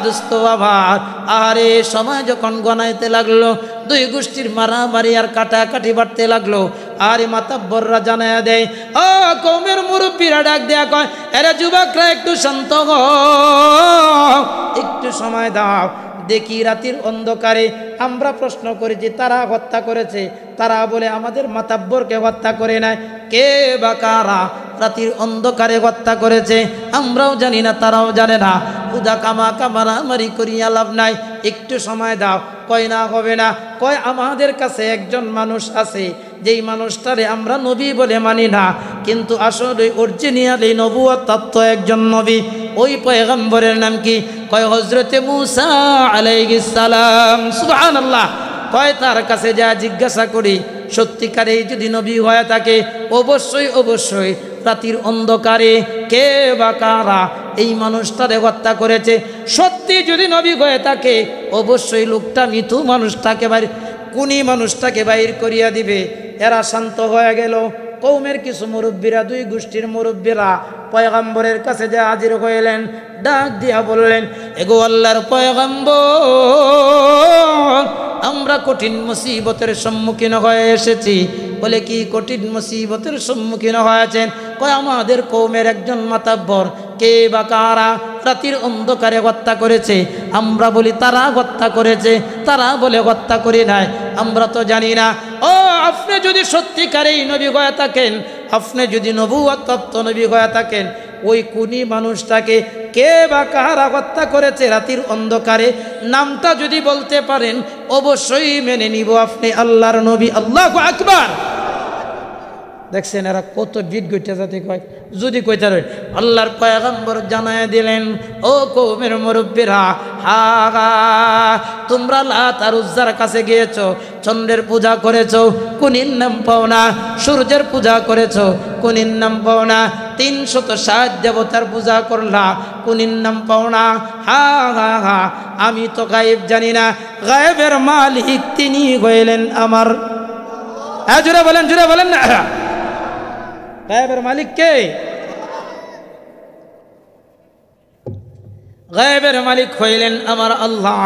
দোস্ত আবার, আর এই সময় যখন গনাইতে লাগলো, দুই গোষ্ঠীর মারামারি আর কাটাকাটি বাড়তে লাগলো। আর মাতাব্বররা জানায়া দেয়, ও কওমের মুরব্বীরা ডাক দেয়া কয়, এরা যুবকরা একটু শান্ত হও, একটু সময় দাও, দেখি রাতের অন্ধকারে আমরা প্রশ্ন করেছি তারা হত্যা করেছে, তারা বলে আমাদের মাতাব্বরকে হত্যা করে নাই, কে বা কারা রাতের অন্ধকারে হত্যা করেছে আমরাও জানি না, তারাও জানে না। উদা কামা মারামারি করিয়া লাভ নাই, একটু সময় দাও। কয় না হবে না, কয় আমাদের কাছে একজন মানুষ আছে যেই মানুষটারে আমরা নবী বলে মানি না, কিন্তু আসলে অরিজিনাল এই নবুয়ত তত্ত্ব একজন নবী। ওই পয়গম্বরের নাম কি? কয় হযরতে মূসা আলাইহিস সালাম। সুবহানাল্লাহ। কয় তার কাছে যা জিজ্ঞাসা করি, সত্যিকারেই যদি নবী হয়ে থাকে অবশ্যই অবশ্যই রাতের অন্ধকারে কে বা কারা এই মানুষটারে হত্যা করেছে, সত্যি যদি নবী হয়ে থাকে অবশ্যই লোকটা মৃত্যু মানুষটাকে কুনি মানুষটাকে বাইর করিয়া দিবে। এরা শান্ত হয়ে গেল। কওমের কিছু মুরব্বীরা, দুই গোষ্ঠীর মুরব্বীরা পয়গম্বরের কাছে যা হাজির হইলেন, ডাক দিয়া বললেন, এগো আল্লাহর পয়গম্বর, আমরা কঠিন মুসিবতের সম্মুখীন হয়ে এসেছি। বলে কি কঠিন মুসিবতের সম্মুখীন হয়েছেন? কয় আমাদের কওমের একজন মাতাব্বর কে বা কারা রাতের অন্ধকারে হত্যা করেছে। আমরা বলি তারা হত্যা করেছে, তারা বলে হত্যা করি নাই, আমরা তো জানি না। ও আপনি যদি সত্যিকারেই নবী হয়ে থাকেন, আপনি যদি নবুয়ত তত্ত্ব নবী হয়ে থাকেন, ওই কুনি মানুষটাকে কে বা কারা হত্যা করেছে রাতের অন্ধকারে নামটা যদি বলতে পারেন অবশ্যই মেনে নিব আপনি আল্লাহর নবী। আল্লাহু আকবার। দেখছেন এরা কত বিট গইটা যাতে কয়, যদি কইতে রই আল্লাহর পয়গম্বর জানায় দিলেন, ও কওমের মুরব্বীরা, হা হা তোমরা লাত আর উজ্জার কাছে গিয়েছো, চন্দ্রের পূজা করেছো, কুনির নাম পাও না, সূর্যের পূজা করেছো, কুনির নাম পাও না, 360 দেবতার পূজা করলা, কুনির নাম পাও না। হা হা হা আমি তো গায়েব জানি না, গায়েবের মালিক তিনি হইলেন আমার। হ্যাঁ জুড়ে বলেন না, গায়েবের মালিক কে? গায়েবের মালিক হইলেন আমার আল্লাহ।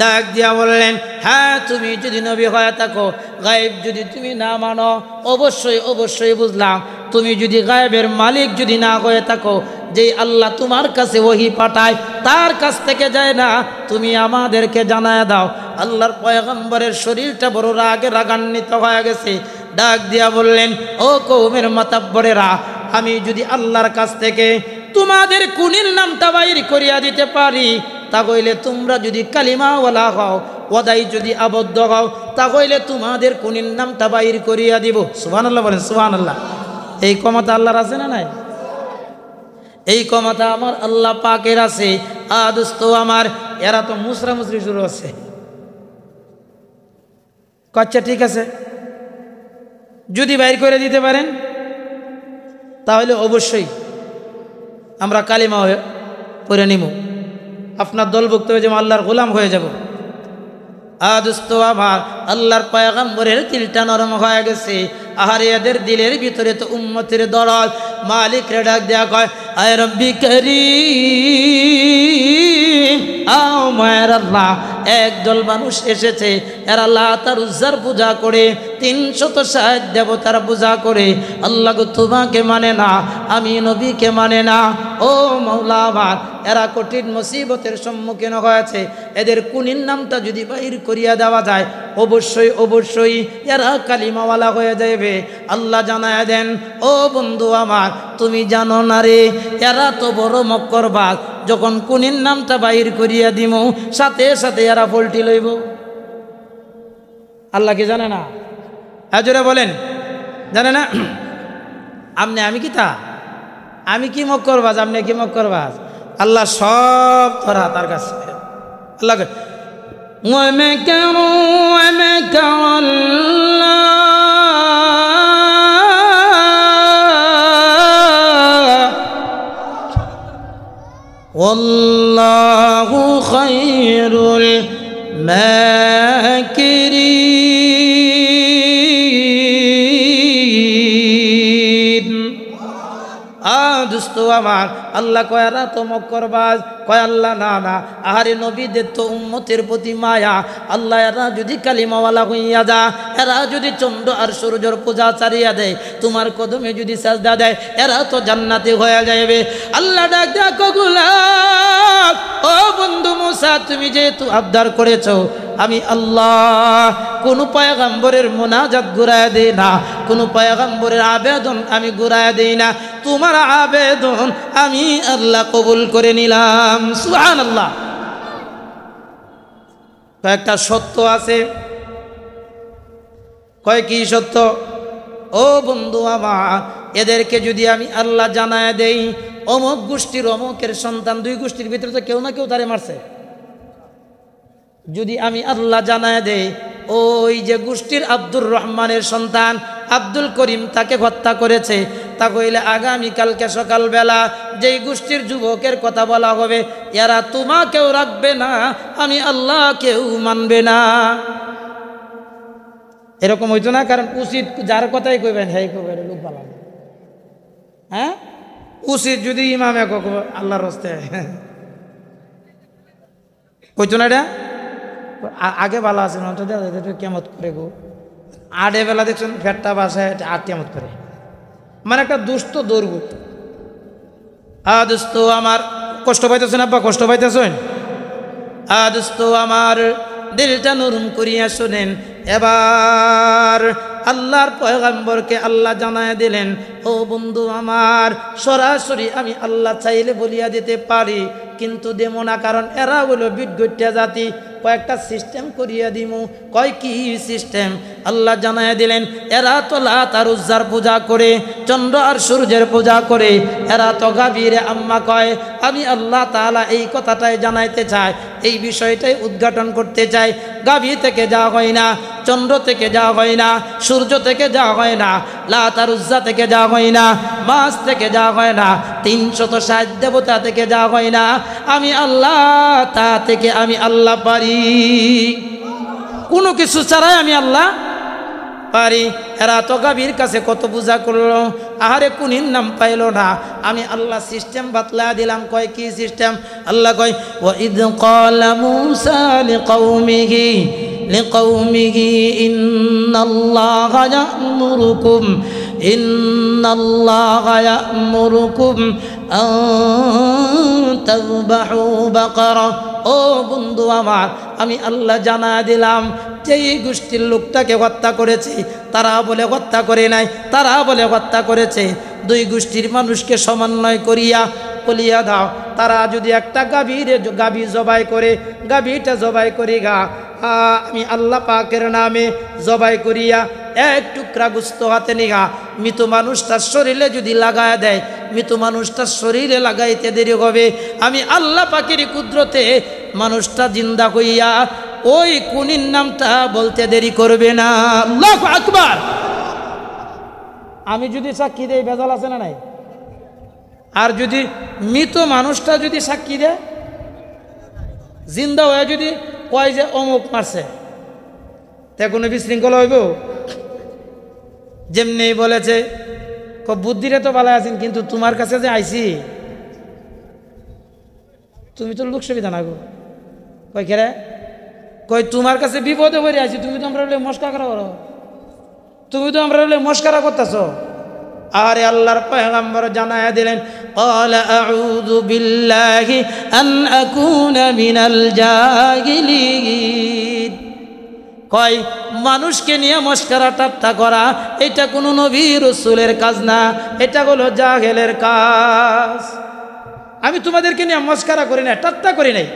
ডাক দিয়া বললেন, হ্যাঁ তুমি যদি নবী হয়ে থাকো, গায়েব যদি তুমি না মানো, অবশ্যই অবশ্যই বুঝলাম, তুমি যদি গায়েবের মালিক যদি না হয়ে থাকো, যেই আল্লাহ তোমার কাছে ওহী পাঠায় তার কাছ থেকে যায় না, তুমি আমাদেরকে জানায় দাও। আল্লাহর পয়গম্বরের শরীরটা বড় রাগান্বিত হয়ে গেছে। ডাক দিয়া বললেন, ও কওমের মাতাব্বরেরা, আমি যদি আল্লাহর কাছ থেকে তোমাদের কুনির নামটা বাইর করিয়া দিতে পারি, তা হইলে তোমরা যদি কালিমাওয়ালা হও, ওয়াদাই যদি আবদ্ধ হও, তা হইলে তোমাদের কুনির নামটা বাইর করিয়া দিব। সুবহানাল্লাহ বলেন, সুবহানাল্লাহ। এই ক্ষমতা আল্লাহর আছে না নাই? এই ক্ষমতা আমার আল্লাহ পাকের আছে। দোস্ত আমার, এরা তো মুসরামুসরি শুরু আছে। আচ্ছা ঠিক আছে, যদি বাইর করে দিতে পারেন তাহলে অবশ্যই আমরা কালিমা পড়ে নিব, আপনার দলভুক্ত হয়ে যাবো, আল্লাহর গোলাম হয়ে যাব। দোস্ত আমার, আল্লাহর পয়গম্বরের দিলটা নরম হয়ে গেছে। আহারে এদের দিলের ভিতরে তো উম্মতের দরদ। মালিক রে ডাক দেয়া কয়, আয় রব্বি কারীম, আও মায়ের আল্লাহ, একদল মানুষ এসেছে, এরা লাত আর উজ্জার পূজা করে, 360 দেবতার পূজা করে। আল্লাহ গো তোমাকে মানে না, আমি নবীকে মানে না। ও মাওলা আমার, এরা কঠিন মুসিবতের সম্মুখীন হয়েছে, এদের কুনির নামটা যদি বাইর করিয়া দেওয়া যায় অবশ্যই অবশ্যই এরা কালিমাওয়ালা হয়ে যাবে। আল্লাহ জানায় দেন, ও বন্ধু আমার, তুমি জানো না রে, এরা তো বড় মক্করবাজ, যখন কুনির নামটা বাইর করিয়া দিব সাথে সাথে এরা পল্টি লইব। আল্লাহ কি জানে না? হাজুরে বলেন, জানে না? আমি কি তা? আমি কি মক্করবাজ, আপনি কি মক্করবাজ? আল্লাহ সব ধরা তার কাছে। আল্লাহ ওয়াল্লাহু খায়রুল মাকিরিন। দোস্ত আমার, আল্লাহ কয় এরা তো মক্করবাজ। কয় আল্লাহ না না, আহারে নবীদের তো উম্মতের প্রতি মায়া। আল্লাহ এরা যদি কালিমাওয়ালা হইয়া যা, এরা যদি চন্দ্র আর সূর্যের পূজা চারিয়া দেয়, তোমার কদমে যদি সাজদা দেয়, এরা তো জান্নাতে হয়ে যাবে। আল্লাহ ডাক দেয়া কগুলাম, ও বন্ধু মুসা, তুমি যেহেতু আবদার করেছো, আমি আল্লাহ কোন পয়গম্বরের মুনাজাত ঘুরায় দেই না, কোন পয়গম্বরের আবেদন আমি ঘুরায় দেই না। তোমার আবেদন আমি আল্লাহ কবুল করে নিলাম। সুবহানাল্লাহ। কয়েকটা সত্য আছে। কয় কি সত্য? ও বন্ধু আমার, এদেরকে যদি আমি আল্লাহ জানায় দেই, অমুক গোষ্ঠীর অমুকের সন্তান, দুই গোষ্ঠীর ভিতরে তো কেউ না কেউ তারে মারছে, যদি আমি আল্লাহ জানায় দেই ওই যে গোষ্ঠীর আব্দুর রহমানের সন্তান আব্দুল করিম তাকে হত্যা করেছে, তা কইলে আগামীকালকে সকালবেলা যেই গোষ্ঠীর যুবকের কথা বলা হবে, এরা তোমাকেও রাখবে না, আমি আল্লাহ কেউ মানবে না। এরকম হইতো না? কারণ উচিত যার কথাই কইবেন হ্যাঁ কইবেন লোক ভালো, হ্যাঁ উচিত যদি ইমামে আল্লাহর রাস্তে কইতো না, এটা আগে ভালো আছে না, কেমত করে গো আড়ে বেলা দেখছেন ফেটটা বাসায় আর কেমত করে, মানে একটা দুষ্ট দৌড়বো। দোস্ত আমার, কষ্ট পাইতেছেন আব্বা, কষ্ট পাইতেছেন? দোস্ত আমার, দিলটা নরম করিয়া শোনেন। এবার আল্লাহর পয়গম্বরকে আল্লাহ জানায় দিলেন, ও বন্ধু আমার, সরাসরি আমি আল্লাহ চাইলে বলিয়া দিতে পারি, কিন্তু দেব না, কারণ এরা হলো বিদঘটিয়া জাতি। কয়েকটা সিস্টেম করিয়া দিমু। কয় কি সিস্টেম? আল্লাহ জানায় দিলেন, এরা তো লাত আর উজ্জার পূজা করে, চন্দ্র আর সূর্যের পূজা করে, এরা তো গাভীরে আম্মা কয়। আমি আল্লাহ তাআলা এই কথাটাই জানাইতে চাই, এই বিষয়টাই উদ্ঘাটন করতে চাই। গাভী থেকে যা হয় না, চন্দ্র থেকে যা হয় না, সূর্য থেকে যা হয় না, লাত আর উজ্জা থেকে যা হয় না, মাছ থেকে যা হয় না, 360 দেবতা থেকে যা হয় না, আমি আল্লাহ তা থেকে আমি আল্লাহ পারি। কোনো কিছু ছাড়াই আমি আল্লাহ পারি। এরা তো গাভীর কাছে কত পূজা করলো, আহারে কুনির নাম পাইল না, আমি আল্লাহ সিস্টেম বাতলা দিলাম। কয় কি সিস্টেম? আল্লাহ কয়, ওয়া ইদ ক্বালা মূসা লিকাওমিহি ইন্নাল্লাহা ইয়া'মুরুকুম আন তাযবাহু বাকারা। ও বন্ধু আমার, আমি আল্লাহ জানা দিলাম, যেই গোষ্ঠীর লোকটাকে হত্যা করেছে তারা বলে হত্যা করে নাই, তারা বলে হত্যা করেছে। দুই গোষ্ঠীর মানুষকে সমন্বয় করিয়া বলিয়া দাও, তারা যদি একটা গাভী জবাই করে, গাভীটা জবাই করি গা আমি আল্লাহ পাকের নামে জবাই করিয়া এক টুকরা গোস্ত হাতে নিগা মৃত মানুষটার শরীরে যদি লাগায় দেয়, মৃত মানুষটার শরীরে লাগাইতে দেরি হবে, আমি আল্লাহ পাকের কুদরতে মানুষটা জিন্দা হইয়া ওই কুনির নামটা বলতে দেরি করবে না। আল্লাহু আকবার। আমি যদি সাক্ষী দেই, ভেজাল আছে না নাই? আর যদি মৃত মানুষটা যদি সাক্ষী দেয়, জিন্দা হয়ে যদি কয় যে অমুক মারছে, তা কোনো বিশৃঙ্খলা হইব? যেমনি বলেছে, বুদ্ধিরে তো ভালো আছেন, কিন্তু তোমার কাছে যে আইছি তুমি তো লোক সুবিধা না গো। কয় খেরে কয় তোমার কাছে বিপদে পড়ে আছি, তুমি তো আমরা মস্কারা করো, তুমি তো আমরা মস্কারা করতেছ। আরে আল্লাহর পয়গম্বর জানায়া দিলেন, ক্বালা আউযু বিল্লাহি আন আকুনা মিনাল জাহিলিন। কয় মানুষকে নিয়ে মস্কারা ঠাট্টা করা এটা কোনো নবী রাসূলের কাজ না, এটা হলো জাহেলের কাজ। আমি তোমাদেরকে নিয়ে মস্কারা করি না, ঠাট্টা করি নাই।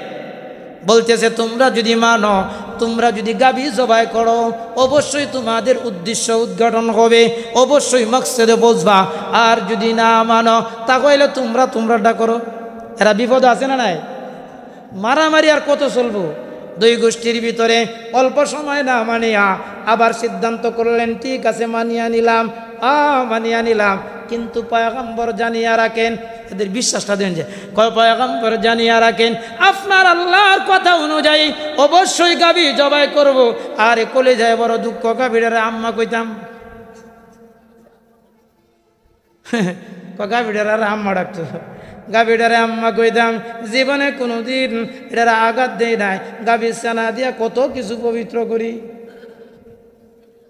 বলতেছে তোমরা যদি মানো, তোমরা যদি গাভী জবাই করো, অবশ্যই তোমাদের উদ্দেশ্য উদ্ঘাটন হবে, অবশ্যই মকসদে পৌঁছবা। আর যদি না মানো তাহলে তোমরাটা করো। এরা বিপদ আছে না নাই? মারামারি আর কত চলবো? দুই গোষ্ঠীর ভিতরে অল্প সময় না মানিয়া আবার সিদ্ধান্ত করলেন, ঠিক আছে মানিয়া নিলাম, কিন্তু পয়গম্বর জানিয়া রাখেন, এদের বিশ্বাসটা দেন যে পয়গম্বর জানিয়া রাখেন আপনার আল্লাহর কথা অনুযায়ী অবশ্যই গাভী জবাই করব। আর কোলে যায় বড় দুঃখ, গাভীর আম্মা কইতাম গাভীটার আর আম্মা ডাকতো, গাভীটারে আম্মা কইতাম, জীবনে কোনোদিন এটার আঘাত দেয় নাই, গাভীর ছানা দিয়া কত কিছু পবিত্র করি।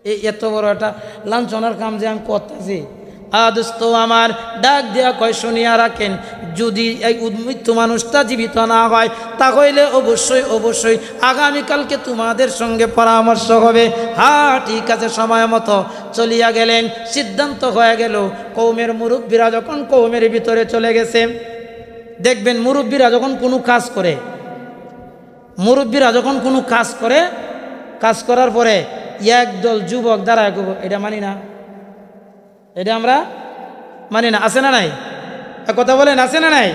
এই এত বড় একটা লাঞ্ছনার কাম যে আমি করতেছি। দোস্ত আমার ডাক দিয়া কয় শুনিয়া রাখেন, যদি এই মৃত্যু মানুষটা জীবিত না হয় তাহলে অবশ্যই অবশ্যই আগামীকালকে তোমাদের সঙ্গে পরামর্শ হবে। হ্যাঁ ঠিক আছে, সময় মতো চলিয়া গেলেন। সিদ্ধান্ত হয়ে গেল, কৌমের মুরব্বীরা যখন কৌমের ভিতরে চলে গেছে, দেখবেন মুরব্বীরা যখন কোনো কাজ করে, মুরব্বীরা যখন কোনো কাজ করে, কাজ করার পরে একদল যুবক দাঁড়ায় করবো, এটা মানি না, এটা আমরা মানি না, আছে না নাই? কথা বলেন, আছে না নাই?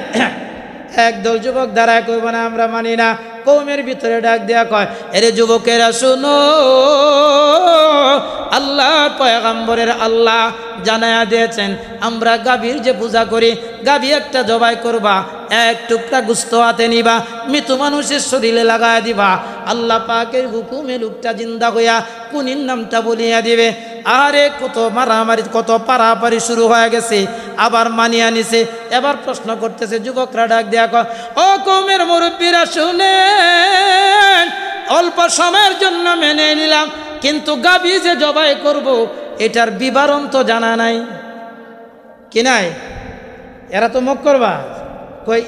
একদল যুবক দাঁড়ায় কইব না আমরা মানি না। কৌমের ভিতরে ডাক দেয়া কয়, এরে যুবকেরা শুনো, আল্লাহ পয়গম্বরের আল্লাহ জানায়া দিয়েছেন, আমরা গাভীর যে পূজা করি, গাভী একটা জবাই করবা, এক টুকরা গুস্ত হাতে নিবা, মৃত মানুষের শরীরে লাগায়া দিবা, আল্লাহ পাকের হুকুমে লোকটা জিন্দা হইয়া কুনির নামটা বলিয়া দিবে। আরে কত মারামারি, কত পারাপারি শুরু হয়ে গেছে, আবার মানিয়া নিছে। এবার প্রশ্ন করতেছে যুবকরা ডাক দেয়া কয়, ও কৌমের মুরব্বীরা শুনেন, অল্প সময়ের জন্য মেনে নিলাম, কিন্তু গাভী যে জবাই করব এটার বিবরণ তো জানা নাই। কি নাই? এরা তো মুখ করবা, কই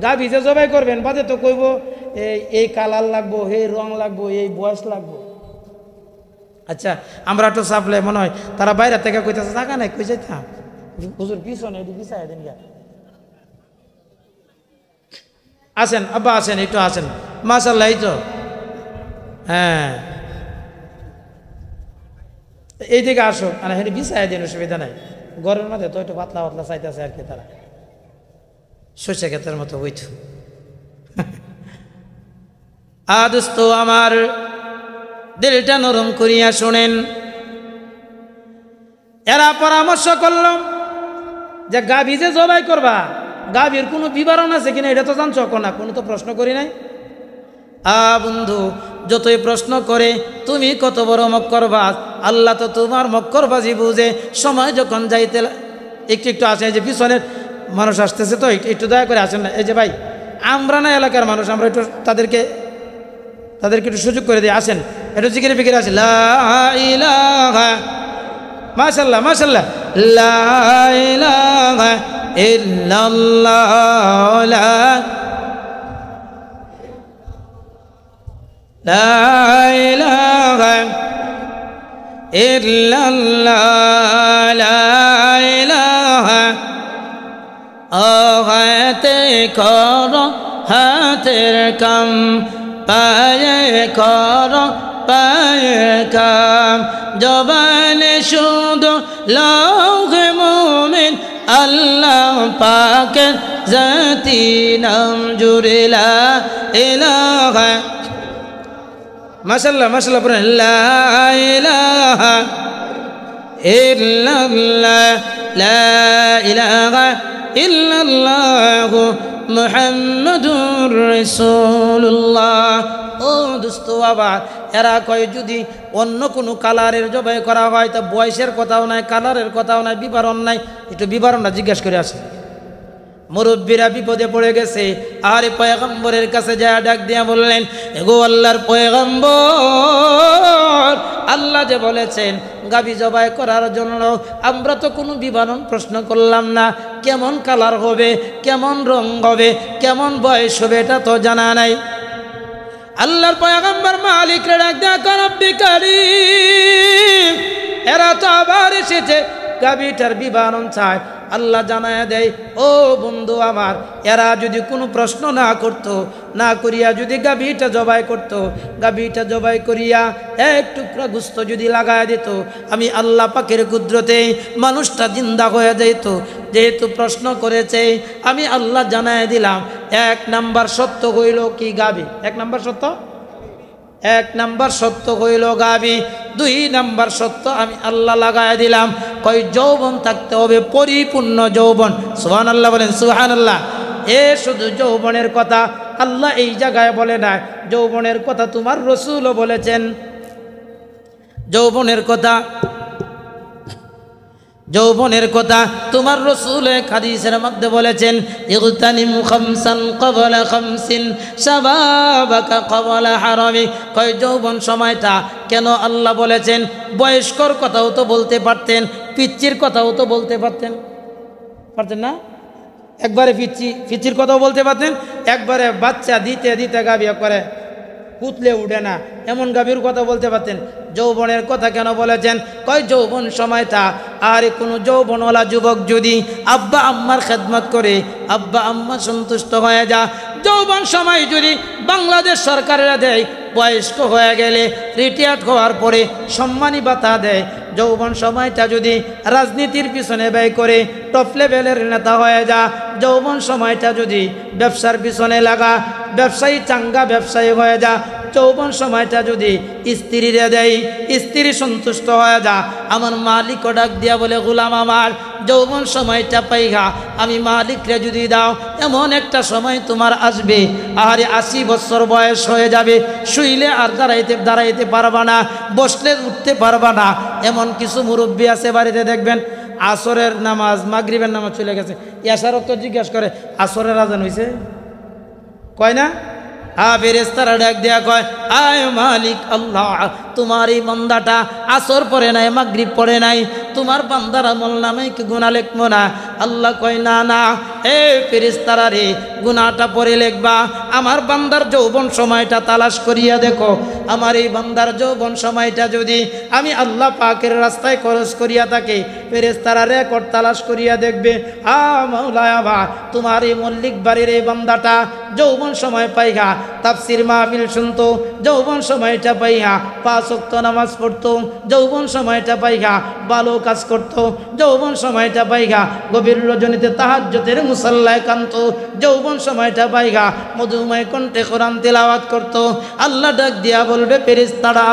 গাভী যে জবাই করবেন বাদে তো কইব এই কালার লাগবো, এই রং লাগবো, এই বয়স লাগবো। আচ্ছা, আমরা তো চাপলে মনে হয় তারা বাইরে থেকে কইতেছে জায়গা নাই, কই যাইতাম হুজুর পিছনে এটি পিছাই দেন গা। আসেন আব্বা, আসেন, একটু আসেন, মাশাআল্লাহ। এই তো হ্যাঁ, এই দিকে আসো, মানে হেঁটে বিছাই দিন, অসুবিধা নাই। গরমের মধ্যে তো একটু পাতলা পাতলা চাইতেছে আর কি, তারা সর্ষে ক্ষেতের মতো হইত। দোস্ত আমার, দিলটা নরম করিয়া শোনেন। এরা পরামর্শ করলাম যে গাভী যে জবাই করবা, গাভীর কোনো বিবরণ আছে কিনা এটা তো জানছো না? কোনো তো প্রশ্ন করি নাই। বন্ধু, যতই প্রশ্ন করে তুমি কত বড় মক্করবাজ, আল্লাহ তো তোমার মক্করবাজি বুঝে। সময় যখন যাইতে একটু একটু আসে, যে পিছনের মানুষ আসতেছে তো একটু দয়া করে আসেন না। এই যে ভাই, আমরা না এলাকার মানুষ, আমরা একটু তাদেরকে একটু সুযোগ করে দিয়ে আসেন, একটু জিকিরে ফিকিরে আসেন। লা ইলাহা, মাশাআল্লাহ মাশাআল্লাহ, লা ইলাহা ইল্লাল্লাহ, লা ইলাহা ইল্লাল্লাহ, লা ইলাহা। হাতে করো হাতের কাম, পায়ে করো পায়ের কাম, জবানে শুধু লৌহে মুমিন, আল্লাহ পাকের জাতি নাম জুড়ে লা ইলাহা। মাশাআল্লাহ মাশাআল্লাহ, পড়েন লা ইলাহা ইল্লাল্লাহ, লা ইলাহা ইল্লাল্লাহ মুহাম্মাদুর রাসূলুল্লাহ। ও দোস্ত, আবার এরা কয় যদি অন্য কোনো কালারের জবাই করা হয় তা বয়সের কথাও নাই, কালারের কথাও নাই, বিবরণ নাই। একটু বিবরণটা জিজ্ঞাসা করে আসে। মুরব্বীরা বিপদে পড়ে গেছে, আর পয়গম্বরের কাছে যায় ডাক দিয়া বললেন, এগো আল্লাহর পয়গম্বর, আল্লাহ যে বলেছেন গাভী জবাই করার জন্য, আমরা তো কোনো বিবরণ প্রশ্ন করলাম না, কেমন কালার হবে, কেমন রং হবে, কেমন বয়স হবে এটা তো জানা নাই। আল্লাহর পয়গম্বর মালিকরে ডাক দিয়া কয়, রব্বি কারীম, এরা তো আবার এসেছে, গাভীটার বিবরণ চায়। আল্লাহ জানায়া দেয়, ও বন্ধু আমার, এরা যদি কোনো প্রশ্ন না করতো, না করিয়া যদি গাভীটা জবাই করতো, গাভীটা জবাই করিয়া এক টুকরা গোস্ত যদি লাগায় দিত, আমি আল্লাহ পাকের কুদরতে মানুষটা জিন্দা হয়ে যেত। যেহেতু প্রশ্ন করেছে, আমি আল্লাহ জানায় দিলাম, এক নাম্বার সত্য হইল কি গাভী, এক নাম্বার সত্য, এক নাম্বার সত্য হইল গাভী। দুই নাম্বার সত্য আমি আল্লাহ লাগায় দিলাম, কই যৌবন থাকতে হবে, পরিপূর্ণ যৌবন। সুবহানাল্লাহ বলেন, সুবহানাল্লাহ। এ শুধু যৌবনের কথা আল্লাহ এই জায়গায় বলে না, যৌবনের কথা তোমার রাসূলও বলেছেন। যৌবনের কথা যৌবনের কথা তোমার রাসূল হাদিসের মধ্যে বলেছেন, ইগতানিম খামসান ক্বাবলা খামসিন শাবাবাকা ক্বাবলা হারামি। কয় যৌবন সময়টা কেন আল্লাহ বলেছেন? বয়স্কর কথাও তো বলতে পারতেন, পিচ্চির কথাও তো বলতে পারতেন না? একবারে পিচ্চির কথাও বলতে পারতেন, একবারে বাচ্চা দিতে দিতে গাভী করে পুতলে উঠে না এমন গাভীর কথা বলতে পারতেন। যৌবনের কথা কেন বলেছেন? কয় যৌবন সময়টা, আর কোনো যৌবনওয়ালা যুবক যদি আব্বা আম্মার খেদমত করে, আব্বা আম্মা সন্তুষ্ট হয়ে যা। যৌবন সময় যদি বাংলাদেশ সরকারেরা দেয়, বয়স্ক হয়ে গেলে রিটায়ার্ড হওয়ার পরে সম্মানী ভাতা দেয়। যৌবন সময়টা যদি রাজনীতির পিছনে ব্যয় করে টপ লেভেলের নেতা হয়ে যা। যৌবন সময়টা যদি ব্যবসার পিছনে লাগা, ব্যবসায়ী চাঙ্গা ব্যবসায়ী হয়ে যা। যৌবন সময়টা যদি স্ত্রীরা দেয়, স্ত্রী সন্তুষ্ট হয়ে যা। আমার মালিকও ডাক দিয়া বলে, গোলাম আমার যৌবন সময়টা পাইগা, আমি মালিকরে যদি দাও, এমন একটা সময় তোমার আসবে, আরে 80 বছর বয়স হয়ে যাবে, শুইলে আর দাঁড়াইতে পারবা না, বসলে উঠতে পারবা না। এমন কিছু মুরব্বী আছে বাড়িতে, দেখবেন আসরের নামাজ মাগরিবের নামাজ চলে গেছে, এশারও তো জিজ্ঞাসা করে আসরের আজান হয়েছে, কয় না? ফেরেশতারা ডাক দেয়া কয়, আয় মালিক আল্লাহ, তোমার এই বান্দাটা আসর পড়ে নাই, মাগরিব পড়ে নাই, তোমার বান্দার আমল নামে কি গুনাহ লিখবো না? আল্লাহ কয়, না না, এ ফেরেশতারা রে, গুনাহটা পরে লিখবা। আমার বান্দার যৌবন সময়টা তালাশ করিয়া দেখো। আমার এই বান্দার যৌবন সময়টা যদি আমি আল্লাহ পাকের রাস্তায় খরচ করিয়া থাকি, ফেরেশতারা রেকর্ড তালাশ করিয়া দেখবে। মাওলায়া বা, তোমার এই মল্লিক বাড়ির এই বান্দাটা যৌবন সময় পাইগা তাফসির মাহফিল শুনতো, যৌবন সময়টা পাইগা 5 ওয়াক্ত নামাজ পড়তো, যৌবন সময়টা পাইগা ভালো কাজ করতো, যৌবন সময়টা পাইগা গভীর রজনীতে তাহাজ্জুদের মুসাল্লায় কানতো, যৌবন সময়টা পাইগা মধুময় কণ্ঠে কোরআন তিলাওয়াত করতো। আল্লাহ ডাক দিয়া বলবে, ফেরেশতারা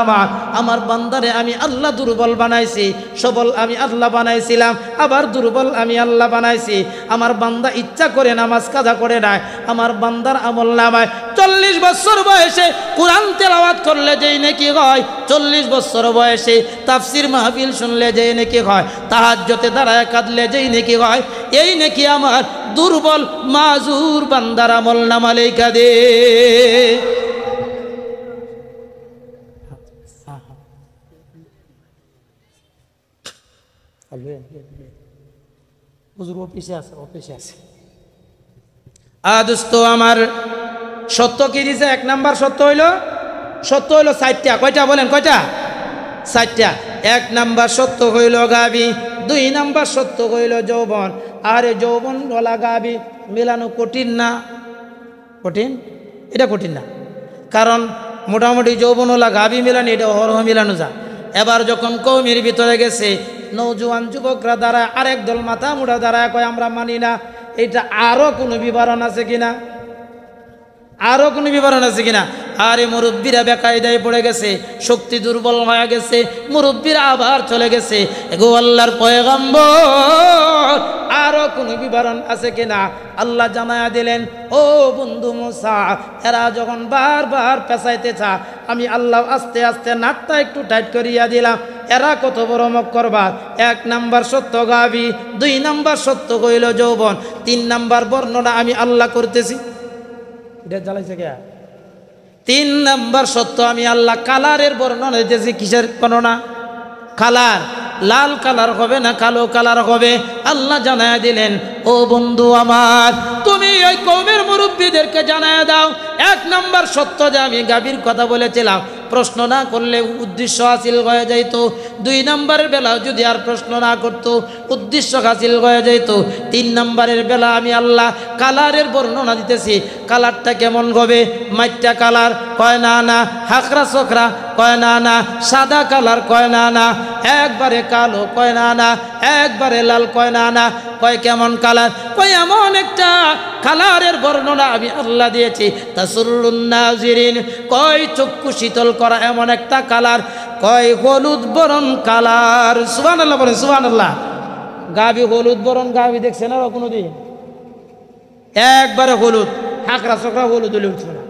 আমার বান্দারে আমি আল্লাহ দুর্বল বানাইছি, সবল আমি আল্লাহ বানাইছিলাম, আবার দুর্বল আমি আল্লাহ বানাইছি। আমার বান্দা ইচ্ছা করে নামাজ কাজা করে না। আমার বান্দার আমল নামায় 40 বছর বয়সে কোরআন তেলাওয়াত করলে যেই নাকি হয়, 40 বছর বয়সে তাফসির মাহফিল শুনলে যেই নাকি হয়, তাহাজ্জুদে দাঁড়ায় কাঁদলে যেই নাকি হয়, এই নাকি আমার দুর্বল মাজুর বান্দার আমল নামা লেখা দে। দোস্ত আমার, সত্য কি দিছে? 1 নাম্বার সত্য হইল 4টা। কয়টা বলেন? কয়টা? 4টা। 1 নাম্বার সত্য হইল গাবি, 2 নাম্বার সত্য হইল যৌবন। আর যৌবন ওলা গাবি মেলানো কঠিন না? কঠিন? এটা কঠিন না, কারণ মোটামুটি যৌবন ওলা গাবি মেলানো এটা অহরহ মেলানো যা। এবার যখন কওমের ভিতরে গেছে, নৌজওয়ান যুবকরা দ্বারা আরেক দল মাথা মুড়া দ্বারা কয় আমরা মানি না। এটা আরো কোনো বিবরণ আছে কিনা? আরো কোনো বিবরণ আছে কিনা? আরে মুরব্বীরা বেকায়দায় পড়ে গেছে, শক্তি দুর্বল হয়ে গেছে, মুরব্বীরা আবার চলে গেছে। এগো আল্লাহর পয়গম্বর, আরো কোনো বিবরণ আছে কিনা? আল্লাহ জানায়া দিলেন, ও বন্ধু মুসা, এরা যখন বারবার পেঁচাইতে চা, আমি আল্লাহ আস্তে আস্তে নাকটা একটু টাইট করিয়া দিলাম। এরা কত বড় মক্করবাদ। 1 নাম্বার সত্য গাবি, 2 নাম্বার সত্য কইল যৌবন, 3 নাম্বার বর্ণনা আমি আল্লাহ করতেছি। এটা জ্বালাইছে কে? 3 নাম্বার সত্য আমি আল্লাহ কালারের বর্ণনা দিতেছি। কিসের বর্ণনা? কালার। লাল কালার হবে না কালো কালার হবে। আল্লাহ জানায়া দিলেন, ও বন্ধু আমার, তুমি ওই কওমের মুরব্বীদেরকে জানায়া দাও, 1 নাম্বার সত্য যে আমি গাভীর কথা বলেছিলাম, প্রশ্ন না করলে উদ্দেশ্য হাসিল হয়ে যাইত। 2 নাম্বারের বেলা যদি আর প্রশ্ন না করতো, উদ্দেশ্য হাসিল হয়ে যাইত। 3 নাম্বারের বেলা আমি আল্লাহ কালারের বর্ণনা দিতেছি। কালারটা কেমন হবে? মাইটটা কালার কয় না না, হাকরা চোখরা কয় না না, সাদা কালার কয় না না, একবারে কালো কয় না না, একবারে লাল কয় না না, কয় কেমন কালার? কয় এমন একটা কালারের বর্ণনা আমি আল্লাহ দিয়েছি, তাসুরুন নাজিরিন, কয় চক্ষু শীতল করা এমন একটা কালার, কয় হলুদ বরণ কালার। সুবহানাল্লাহ বলেন, সুবহানাল্লাহ। গাবি হলুদ বরণ গাবি দেখছেন আর কোনোদিন? একবারে হলুদ, হাকরা চোখরা হলুদ হলে উঠছে না,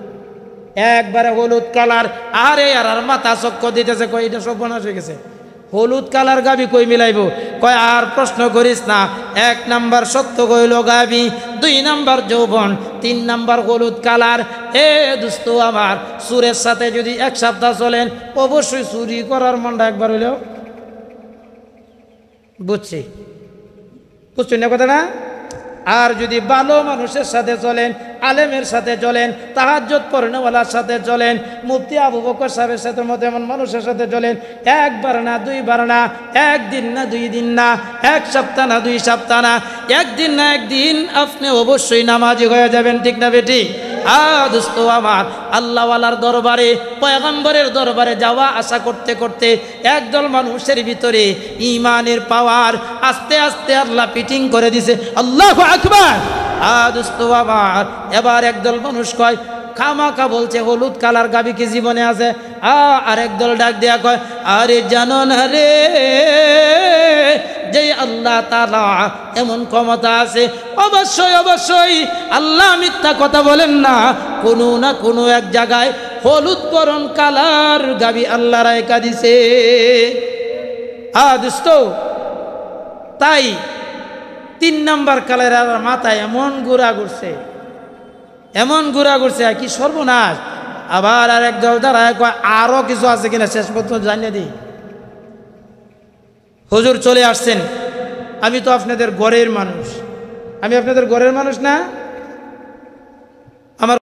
একবারে হলুদ কালার। আরে আর মাথা চক্কর দিতেছে, কয় এটা সব বনাশ হয়ে গেছে, হলুদ কালার গাবি কই মিলাইব? কয় আর প্রশ্ন করিস না, 1 নাম্বার সত্য কইল গাবি, 2 নাম্বার যৌবন, 3 নাম্বার হলুদ কালার। এ দোস্ত আমার, সুরের সাথে যদি 1 সপ্তাহ চলেন অবশ্যই চুরি করার মনটা একবার হইলেও বুঝছি না কথা না? আর যদি ভালো মানুষের সাথে চলেন, আলেমের সাথে চলেন, তাহাজ্জুদ পড়নেওয়ালার সাথে চলেন, মুফতি আবু বকর সাহেবের সাথে মতো এমন মানুষের সাথে চলেন, 1 বার না 2 বার না, 1 দিন না 2 দিন না, 1 সপ্তাহ না 2 সপ্তাহ না, 1 দিন না 1 দিন আপনি অবশ্যই নামাজি হয়ে যাবেন। ঠিক না বেটি? দোস্ত আমার, আল্লাহওয়ালার দরবারে, পয়গম্বরের দরবারে যাওয়া আসা করতে করতে একদল মানুষের ভিতরে ঈমানের পাওয়ার আস্তে আস্তে আল্লাহ ফিটিং করে দিছে। আল্লাহু আকবার। দোস্ত আমার, এবার একদল মানুষ কয় খামাখা বলছে হলুদ কালার গাবি কি জীবনে আছে? আর একদল ডাক দেয়া কয় আরে জানো না রে, যে আল্লাহ তাআলা এমন ক্ষমতা আছে, অবশ্যই অবশ্যই আল্লাহ মিথ্যা কথা বলেন না, কোনো না কোনো এক জায়গায় হলুদ বরণ কালার গাবি আল্লাহ রায়কা দিছে। দোস্ত, তাই 3 নাম্বার কালারের মাথায় এমন ঘোরা ঘুরছে, এমন ঘোরা ঘুরছে, কি সর্বনাশ। আবার আর এক দল দাঁড়ায় কয় আরো কিছু আছে কিনা শেষ পর্যন্ত জানিয়ে দিই। হুজুর চলে আসছেন, আমি তো আপনাদের ঘরের মানুষ, আমি আপনাদের ঘরের মানুষ না? আমার